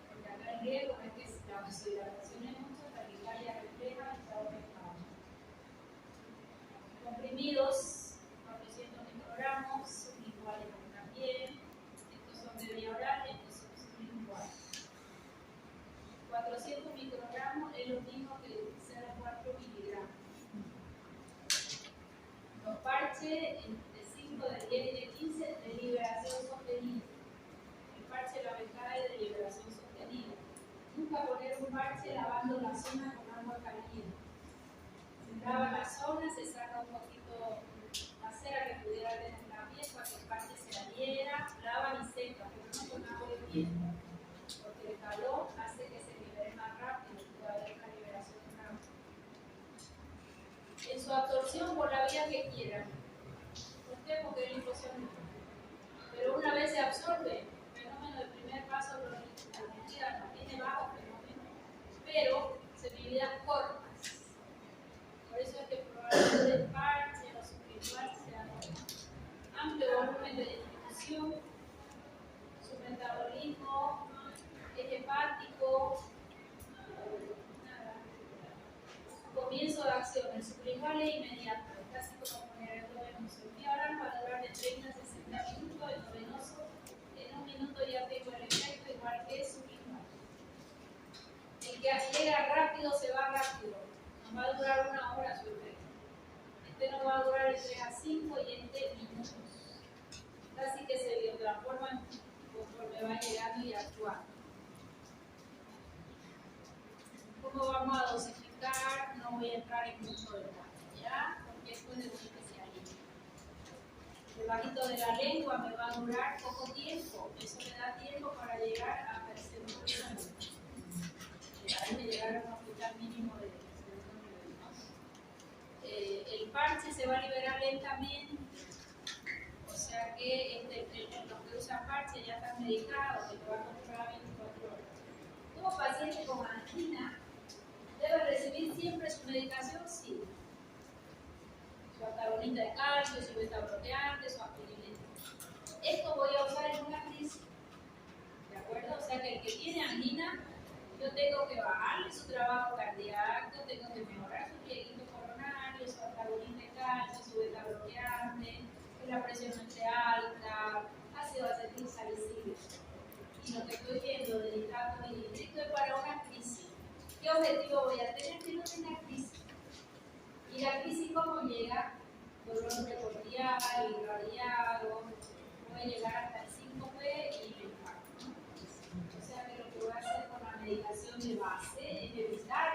porque acá el riesgo es que la vasodilatación es mucho, la taquicardia refleja y está aumentando. Comprimidos, 400 microgramos, sublinguales también. Estos son de vía oral, estos son sublinguales. 400 microgramos es lo mismo que 0,4 miligramos. Los parches de 5, de 10 y de 15 de liberación sostenida. El parche de la ventaja es de liberación sostenida. Nunca poner un parche lavando la zona con agua caliente. Se lava la zona, se saca un poquito la cera que pudiera tener en la piel para que el parche se adhiera, lava y seca, pero no con agua hirviendo, porque el calor hace que se libere más rápido y pueda haber una liberación rápida. En su absorción por la vía que quieran. ¿Por qué? Porque es liposomal. Pero una vez se absorbe, el fenómeno del primer paso de la medida no tiene bajo fenómeno, pero se medidas cortas. Por eso es que probablemente el parche o sublingual sea amplio volumen de distribución, su metabolismo es hepático, comienzo de acción. El sublingual es inmediato, es casi como poner el endovenoso. El oral va a durar de 30 a 60 minutos, el endovenoso en un minuto ya tengo el efecto igual que el sublingual. El que llega rápido se va rápido. Nos va a durar 1 hora su efecto. Este nos va a durar de 3 a 5 y este minutos. Casi que se biotransforma conforme va llegando y actuando. ¿Cómo vamos a dosificar? No voy a entrar en mucho detalle, ¿ya? Porque esto es de un especialista. Debajito de la lengua me va a durar poco tiempo. Eso me da tiempo para llegar a segundo nivel. Hay que llegar a un hospital mínimo de segundo nivel, ¿no? El parche se va a liberar lentamente. O sea que los que usan parche ya están medicados, que te va a controlar 24 horas. Todo paciente con angina debe recibir siempre su medicación, sí. Su antagonista de calcio, su beta bloqueante, su aspirina. Esto voy a usar en una crisis. ¿De acuerdo? O sea que el que tiene angina, yo tengo que bajarle su trabajo cardíaco, tengo que mejorar su plieguito coronario, su antagonista de calcio, su beta bloqueante, que la presión no esté alta, ácido acetil salicílico. Y lo que estoy viendo de nitrato y nitrito es para una crisis. ¿Qué objetivo voy a tener? Que no tenga crisis. ¿Y la crisis cómo llega? Dolor precordial, irradiado, puede llegar hasta el 5P y el infarto, ¿no? O sea que lo que voy a hacer con la medicación de base es evitar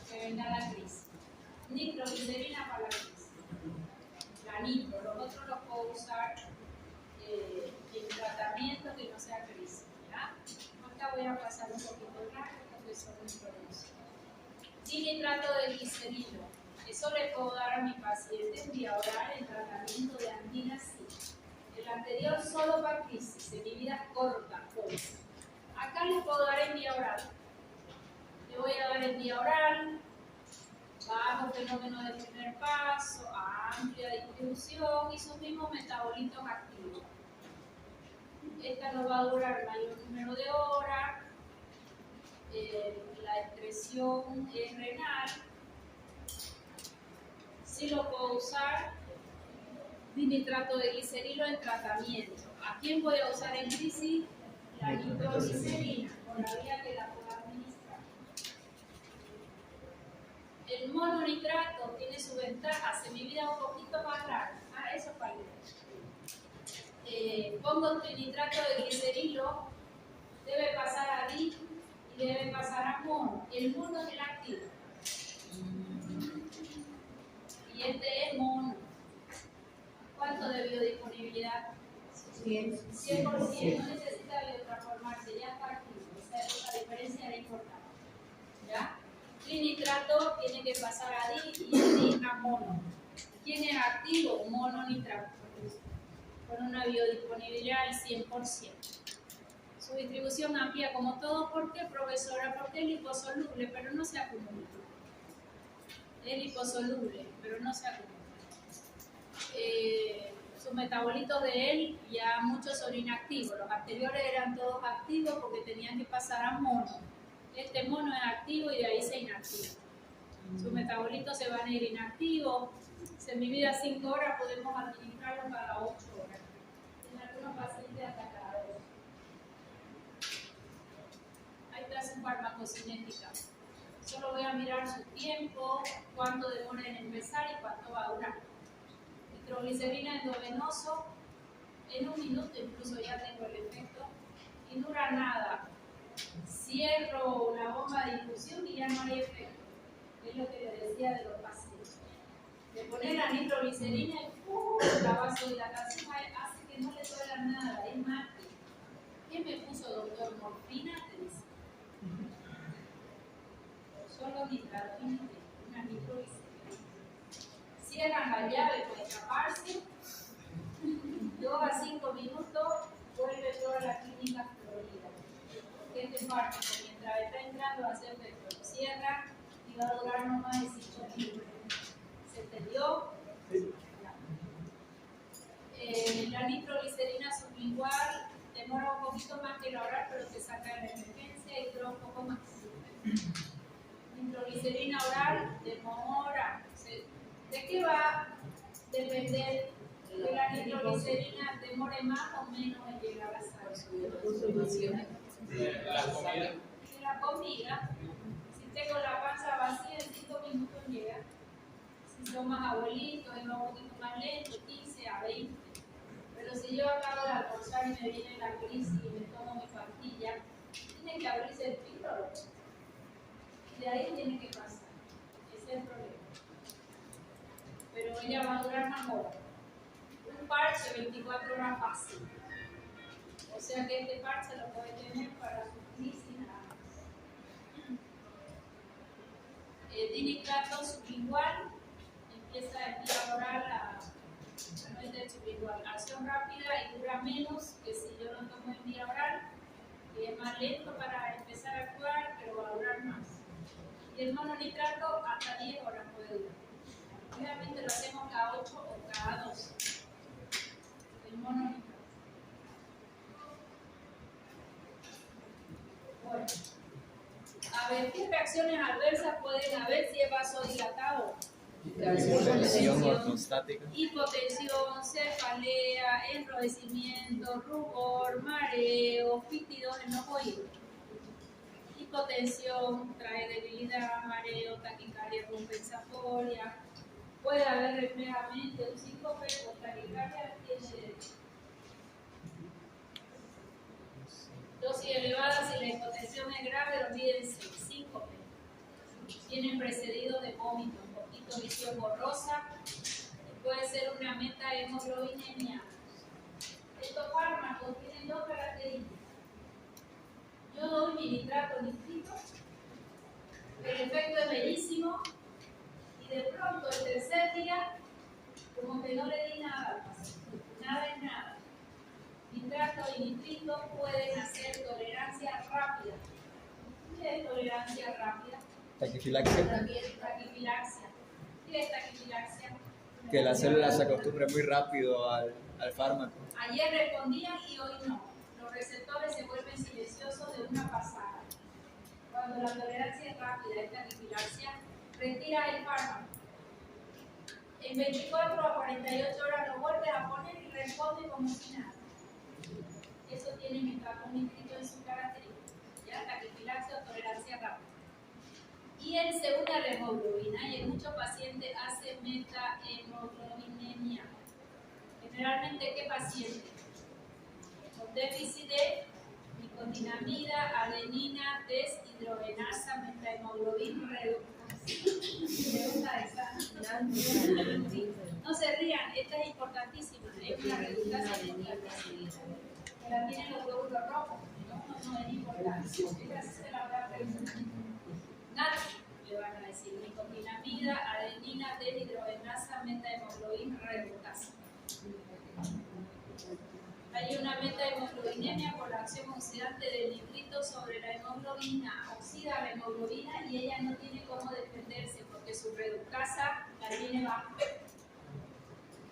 que venga la crisis. Nitroglicerina para la crisis. La nitro, los otros los puedo usar en tratamiento que no sea crisis. ¿Ya? Acá voy a pasar un poquito rápido porque son muy productos. Sin nitrato de glicerilo. Eso le puedo dar a mi paciente en vía oral en tratamiento de angina, sí. El anterior solo para crisis, en mi vida corta, pues. Acá le puedo dar en vía oral. Le voy a dar en vía oral, bajo fenómeno de primer paso, amplia distribución y sus mismos metabolitos activos. Esta nos va a durar mayor número de horas, la excreción es renal. Sí lo puedo usar, dinitrato de glicerilo en tratamiento. ¿A quién voy a usar en crisis? La nitroglicerina, por la vía que la pueda administrar. El mononitrato tiene su ventaja, se me vida un poquito más larga. Eso para pongo nitrato de glicerilo, debe pasar a DI y debe pasar a mono. El mono es el activo. Y este es mono. ¿Cuánto de biodisponibilidad? 100%. No necesita biotransformarse, ya está activo. Esa diferencia era importante. ¿Ya? Trinitrato tiene que pasar a DI y DI a mono. ¿Quién es activo? Mononitrato. Con una biodisponibilidad al 100%. Su distribución amplia como todo, ¿por qué, profesora? Porque es liposoluble, pero no se acumula. Es liposoluble, pero no se acumula. Sus metabolitos de él ya muchos son inactivos. Los anteriores eran todos activos porque tenían que pasar a mono. Este mono es activo y de ahí se inactiva. Sus metabolitos se van a ir inactivos. Si en mi vida 5 horas podemos administrarlo cada 8 horas. En algunos pacientes hasta cada 2. Ahí está su farmacocinética. Solo voy a mirar su tiempo, cuánto demora en empezar y cuánto va a durar. Nitroglicerina endovenoso, en 1 minuto incluso ya tengo el efecto y dura nada. Cierro una bomba de infusión y ya no hay efecto. Es lo que le decía de los pacientes. De poner la nitroglicerina y la vasodilatación hace que no le duela nada, es mágico. ¿Qué me puso, doctor? ¿Morfina? Te dice. Solo nitratina, una nitroglicerina. Cierran la llave para escaparse. 2 a 5 minutos, vuelve toda la clínica florida. Este fármaco, mientras está entrando, va a hacer efecto. Lo cierra y va a durar no más de 5 minutos. ¿Se entendió? Sí. La nitroglicerina sublingual demora un poquito más que la oral, pero te saca de la emergencia y dura un poco más. Nitroglicerina oral demora. ¿De qué va a depender que la nitroglicerina demore más o menos en llegar a la sangre? De la comida. tengo la panza vacía, en 5 minutos llega. Si son más abuelitos, es un poquito más lento, 15 a 20. Pero si yo acabo de almorzar y me viene la crisis y me tomo mi pastilla, tiene que abrirse el píloro. Y de ahí tiene que pasar. Ese es el problema. Pero ella va a durar más horas. Un parche 24 horas fácil. O sea que este parche lo puede tener para su crisis nada más. Dinitrato sublingual empieza a enviar oral no es de sublingual, acción rápida y dura menos que si yo lo tomo en vía oral, que es más lento para empezar a actuar, pero va a durar más. Y el mononitrato hasta 10 horas puede durar. Obviamente lo hacemos cada 8 o cada 12. El mononitrato. Bueno, a ver, ¿qué reacciones adversas pueden haber si es vasodilatado? Hipertensión ortostática. Hipotensión, cefalea, enrojecimiento, rubor, mareo, pítidos en los oídos. Hipotensión trae debilidad, mareo, taquicardia, compensafolia. Puede haber reflejamente un síncope o taquicardia tiene derecho. Dosis elevada, si la hipotensión es grave, olvídense, síncope. Viene precedido de vómito, un poquito visión borrosa, y puede ser una metahemoglobinemia. Estos fármacos tienen dos características. Yo doy mi nitrato nitrito, el efecto es bellísimo, y de pronto el tercer día, como que no le di nada, nada es nada. Nitrato y nitrito pueden hacer tolerancia rápida. ¿Qué es tolerancia rápida? Taquifilaxia. Taquifilaxia. ¿Qué es taquifilaxia? Que la célula se acostumbre muy rápido al fármaco. Ayer respondían y hoy no. Los receptores se vuelven silenciosos de una pasada. Cuando la tolerancia es rápida, es taquifilaxia, retira el fármaco. En 24 a 48 horas lo vuelves a poner y responde como si nada. Eso tiene nitrato nitrito en su característica. Ya, taquifilaxia o tolerancia rápida. Y él se une a la hemoglobina y en muchos pacientes hace metahemoglobinemia. Generalmente, ¿qué paciente? Con déficit de nicotinamida, adenina, deshidrogenasa, metahemoglobina reductasa. No se rían, esta es importantísima, es una reductasa importantísima. Que la tienen los glóbulos rojos, no es importante. Esta se la voy a preguntar. Nada, le van a decir nicotinamida, adenina, deshidrogenasa, metahemoglobina reductasa. Hay una metahemoglobinemia por la acción oxidante del nitrito sobre la hemoglobina, oxida la hemoglobina y ella no tiene cómo defenderse porque su reductasa la tiene baja.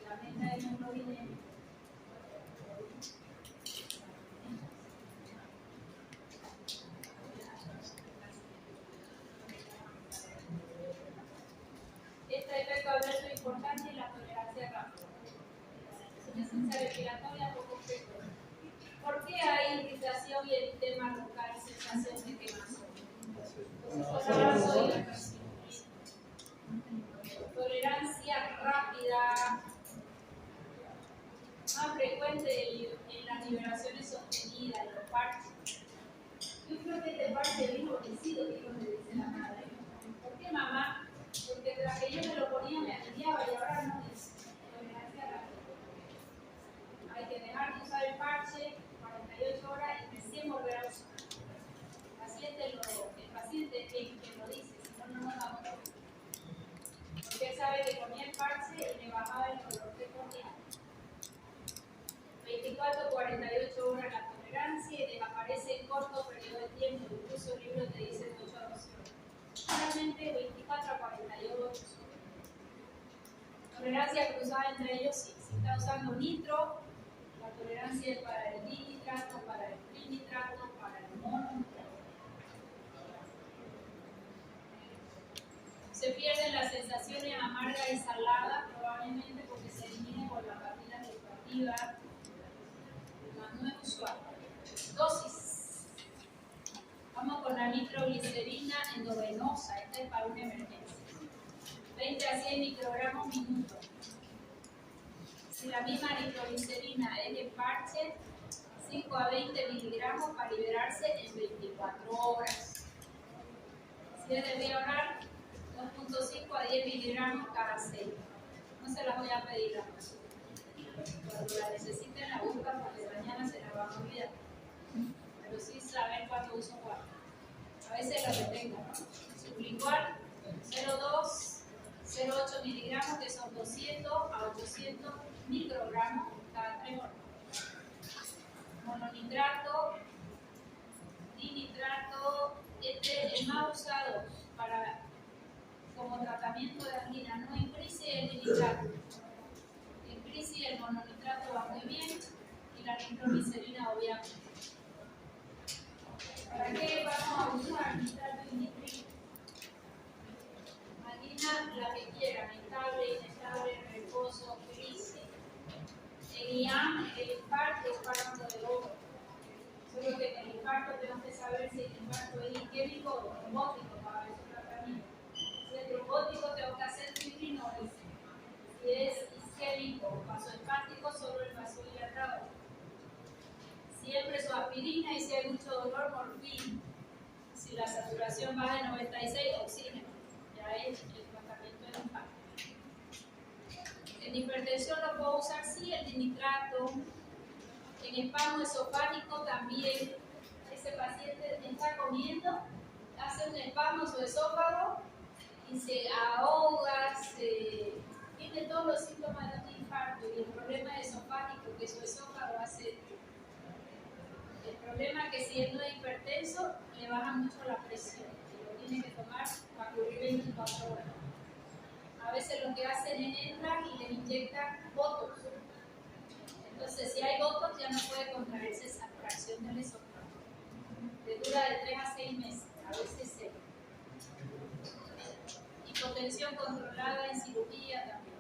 La metahemoglobinemia. Este efecto adverso importante es la tolerancia rápida. Insuficiencia respiratoria poco frecuente. ¿Por qué hay irritación y eritema local y sensación de quemazón? Tolerancia rápida, más frecuente en las liberaciones sostenidas, en los parches. Yo creo que este parche vino vencido, dijo, me dice la madre. ¿Por qué, mamá? Porque tras que yo me lo ponía me aliviaba y ahora no es tolerancia rápida. Hay que dejar de usar el parche 48 horas y recién volver a usar. El paciente es quien lo dice, si no, no nos damos cuenta. Porque él sabe que ponía el parche y le bajaba el dolor que ponía. 24 a 48 horas la tolerancia y desaparece en corto periodo de tiempo. Incluso el libro te dice 8 a 12 horas. Solamente 24 a 48 horas. Tolerancia cruzada entre ellos, sí. Si está usando nitro, la tolerancia es para el dinitrato, para el trinitrato, para el mononitrato. Se pierden las sensaciones amargas y saladas, probablemente porque se eliminen por la papila gustativa, mas no es usual. Dosis. Vamos Vamos con la nitroglicerina endovenosa, esta es para una emergencia. 20 a 100 microgramos minuto. Si la misma nitroglicerina es de parche, 5 a 20 miligramos para liberarse en 24 horas. Si es de vía oral, 2.5 a 10 miligramos cada 6. No se las voy a pedir a nosotros. Cuando la necesiten la buscan porque mañana se la van a olvidar. Pero sí saber cuándo uso cuál. A veces lo que tengo, ¿no? Sublingual, 0,2, 0,8 miligramos, que son 200 a 800 microgramos cada 3 horas. Mononitrato, dinitrato, este es más usado como tratamiento de angina, no en crisis el dinitrato. En crisis el mononitrato va muy bien y la nitroglicerina obviamente. ¿Para qué vamos a usar nitrato y nitrito? Angina, la que quieran, estable, inestable, reposo, crisis. En IAM, el infarto es fármaco de oro. Solo que en el infarto tenemos que saber si el infarto es isquémico o trombótico para ver su tratamiento. Si es trombótico, tengo que hacer fibrinol. Si es isquémico o vasoespástico, solo el vasodilatador. Siempre su aspirina y si hay mucho dolor, morfina. Si la saturación baja de 96, oxígeno. Ya es el tratamiento del infarto. En hipertensión lo puedo usar sí, el dinitrato. En espasmo esofágico también. Ese paciente está comiendo, hace un espasmo en su esófago y se ahoga, tiene todos los síntomas de un infarto y el problema esofágico que su esófago hace. El problema es que si él no es hipertenso, le baja mucho la presión y lo tiene que tomar para cubrir 24 horas. A veces lo que hacen es entrar y le inyectan botox. Entonces, si hay botox, ya no puede contraerse esa fracción del esófago. Le dura de 3 a 6 meses, a veces 0. Hipotensión controlada en cirugía también.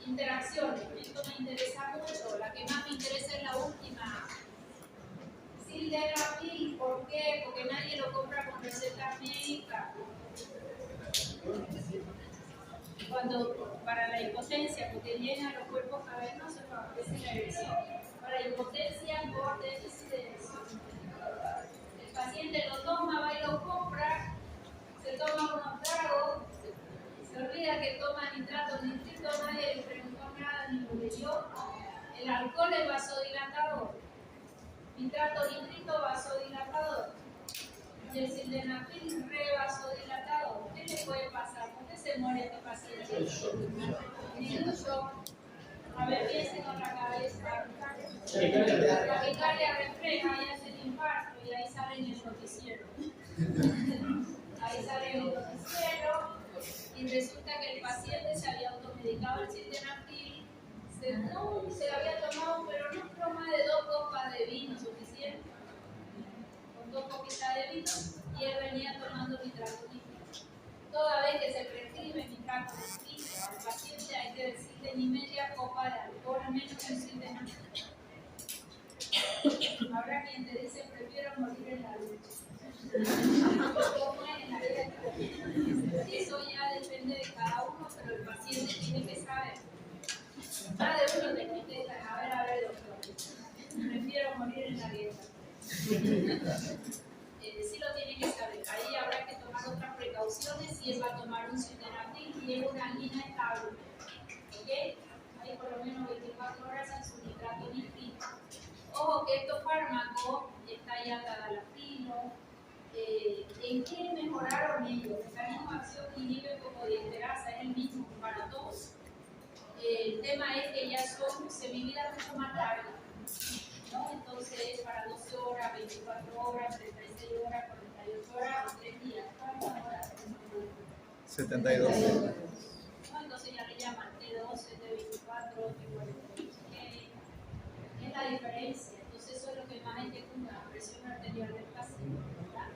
Interacciones, esto me interesa mucho. La que más me interesa es la última. Sildenafil, ¿por qué? Porque nadie lo compra con receta médica. Para la impotencia, porque llena los cuerpos cavernosos, favorece la erección. Para impotencia por déficit de erección. El paciente lo toma, va y lo compra, se toma unos tragos, se olvida que toma nitrato, nitrito, nadie le preguntó nada ni lo leyó. El alcohol es vasodilatador. Nitrato, nitrito, vasodilatador. Y el sildenafil, revasodilatador. ¿Qué le puede pasar? ¿Por qué se muere este paciente? Minuto. A ver, piensen con la cabeza. La taquicardia refleja y hace el infarto y ahí sale en el noticiero. Ahí sale en el noticiero y resulta que el paciente se había automedicado el sildenafil. Se lo había tomado, pero no tomó más de 2 copas de vino suficiente. Con 2 copitas de vino y él venía tomando nitrato nitrito. Toda vez que se prescribe nitrato nitrito al paciente hay que decirle ni media copa de alcohol, menos que un sildenafil. Habrá quien te dice prefiero morir en la lucha. ¿Cómo es en la vida? Eso ya depende de cada uno, pero el paciente tiene que saber. Más de uno te contesta, a ver, doctor, prefiero morir en la dieta. Sí lo tiene que saber. Ahí habrá que tomar otras precauciones si él va a tomar un sildenafil y es una angina estable. ¿Ok? Ahí por lo menos 24 horas en su nitrato nitrito. Ojo que estos fármacos, está ya tadalafilo, ¿en qué mejoraron ellos? El mecanismo de acción inhibe fosfodiesterasa, es el mismo para todos. El tema es que ya se vivirá mucho más largo, ¿no? Entonces, para 12 horas, 24 horas, 36 horas, 48 horas, 3 días. ¿Cuántas horas? 72. ¿No? Entonces ya le llaman T12, T24, T48. Es la diferencia. Entonces, eso es lo que más ejecuta la presión arterial del paciente, ¿verdad?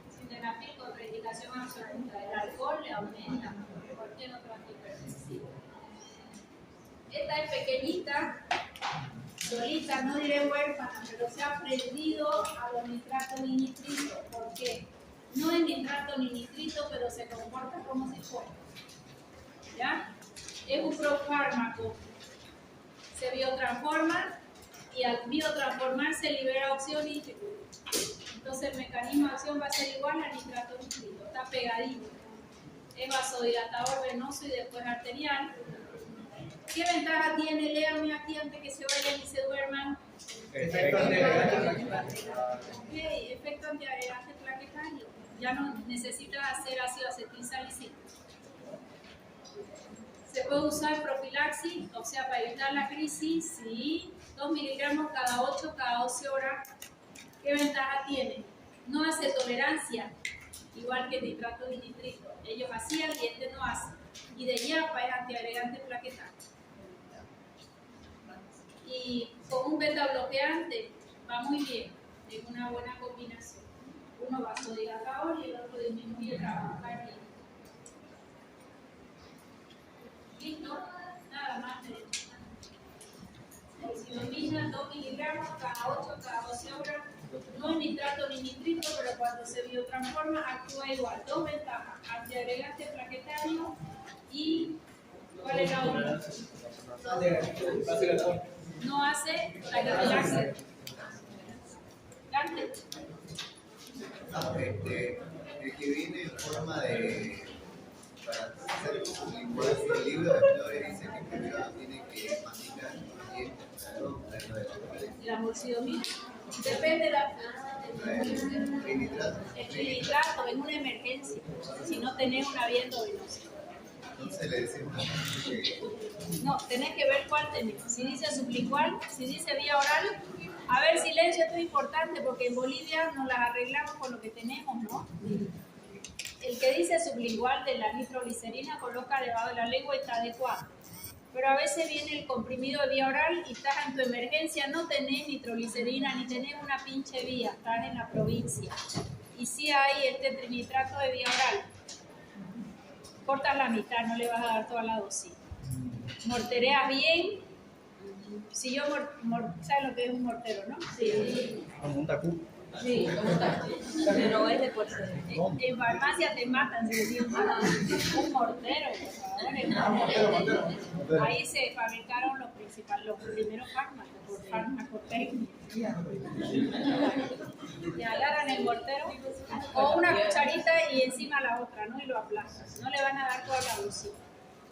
Sildenafil contraindicación absoluta. El alcohol le aumenta cualquier otro antihipertensivo. Esta es pequeñita, solita, no diré huérfana, pero se ha aprendido a los nitratos y nitritos. ¿Por qué? No es nitrato ni nitrito, pero se comporta como si fuera. ¿Ya? Es un profármaco. Se biotransforma y al biotransformar se libera óxido nítrico. Entonces el mecanismo de acción va a ser igual a nitrato nítrico, está pegadito. Es vasodilatador venoso y después arterial. ¿Qué ventaja tiene? Léanme aquí antes que se vayan y se duerman. Efecto antiagregante. Ok, efecto antiagregante plaquetario. Ya no necesitas hacer ácido acetilsalicílico. Se puede usar profilaxis, o sea, para evitar la crisis, sí. 2 miligramos cada 8, cada 12 horas. ¿Qué ventaja tiene? No hace tolerancia, igual que nitrato y nitrito. Ellos hacían y este no hace. Y de yapa es antiagregante plaquetario. Y con un beta bloqueante va muy bien, es una buena combinación. Uno vasodilatador y el otro disminuye el trabajo cardíaco. ¿Listo? Nada más. Oxidorina 2 miligramos cada 8, cada 12 horas. No es nitrato ni nitrito, pero cuando se biotransforma actúa igual. 2 ventajas: antiagregante plaquetario y ¿cuál es la otra? No hace plaquetaxia. Cante. El que viene en forma de. Para hacer el libro de flores dice que primero tiene que masticar bien La morcidomina. Depende de la. El trinitrato en una emergencia, si no tenés una vía endovenosa. Entonces le decimos No, tenés que ver cuál tenés. Si dice sublingual, si dice vía oral. A ver, silencio, esto es importante porque en Bolivia nos las arreglamos con lo que tenemos, ¿no? El que dice sublingual de la nitroglicerina coloca debajo de la lengua y está adecuado. Pero a veces viene el comprimido de vía oral y estás en tu emergencia, no tenés nitroglicerina ni tenés una pinche vía, estás en la provincia. Y sí hay este trinitrato de vía oral. Cortas la mitad, no le vas a dar toda la dosis. Mortereas bien. Si yo, ¿sabes lo que es un mortero, no? Sí. Como un tacú. Sí, pero es de porcelaina. En farmacia te matan si decís un mortero, por favor. Ahí se fabricaron los primeros fármacos, por farmacotecnia. Te agarran el mortero o una cucharita y encima la otra, ¿no? Y lo aplastan. No le van a dar toda la dosis.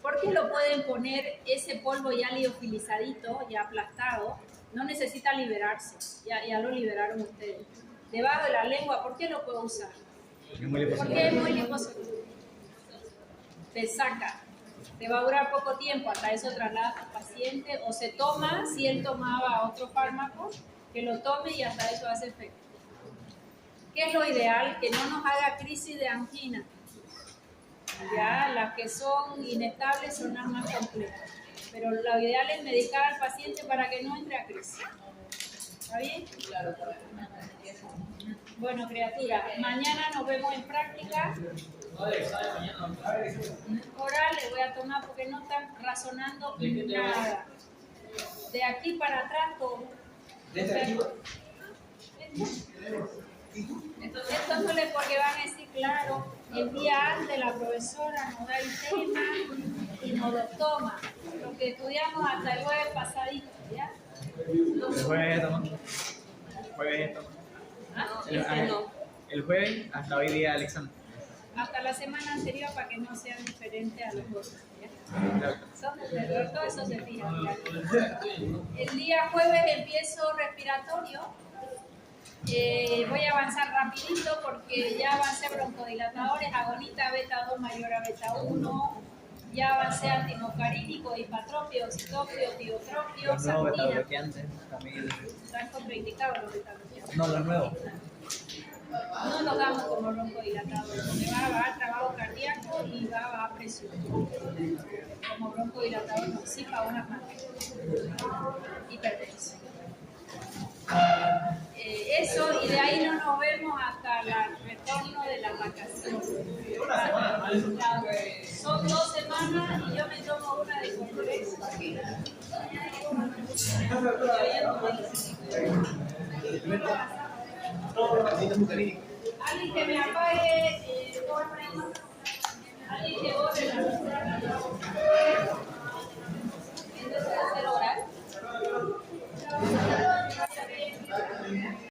Porque lo pueden poner ese polvo ya liofilizadito, ya aplastado, no necesita liberarse, ya lo liberaron ustedes. Debajo de la lengua, ¿por qué lo puedo usar? Porque es muy liposoluble. Te saca, te va a durar poco tiempo, hasta eso traslada al paciente, o se toma, si él tomaba otro fármaco, que lo tome y hasta eso hace efecto. ¿Qué es lo ideal? Que no nos haga crisis de angina. Ya, las que son inestables son las más complejas. Pero lo ideal es medicar al paciente para que no entre a crisis. ¿Está bien? Bueno, criatura, mañana nos vemos en práctica. Oral le voy a tomar porque no están razonando nada. De aquí para atrás todo. Esto no le porque van a decir, claro, el día antes la profesora nos da el tema y nos lo toma. Lo que estudiamos hasta el jueves pasadito, ¿ya? El jueves toma. El jueves hasta hoy día el examen. Hasta la semana anterior para que no sean diferentes a los otros. Todo eso se fija. El día jueves empiezo respiratorio. Voy a avanzar rapidito porque ya avancé broncodilatadores, agonita beta 2 mayor a beta 1, ya avancé antimocarínico, hipatropio, oxitopio, tiotropio, Los nuevos santina. beta-bloqueantes también. ¿Están contraindicados los beta-bloqueantes? No, los nuevos. No los damos como broncodilatadores, porque va a bajar trabajo cardíaco y va a bajar presión. Como broncodilatador no, sí para una máquina. Hipertensión. Eso, y de ahí no nos vemos hasta el retorno de las vacaciones. Son 2 semanas y yo me tomo una de conferencia. Alguien que me apague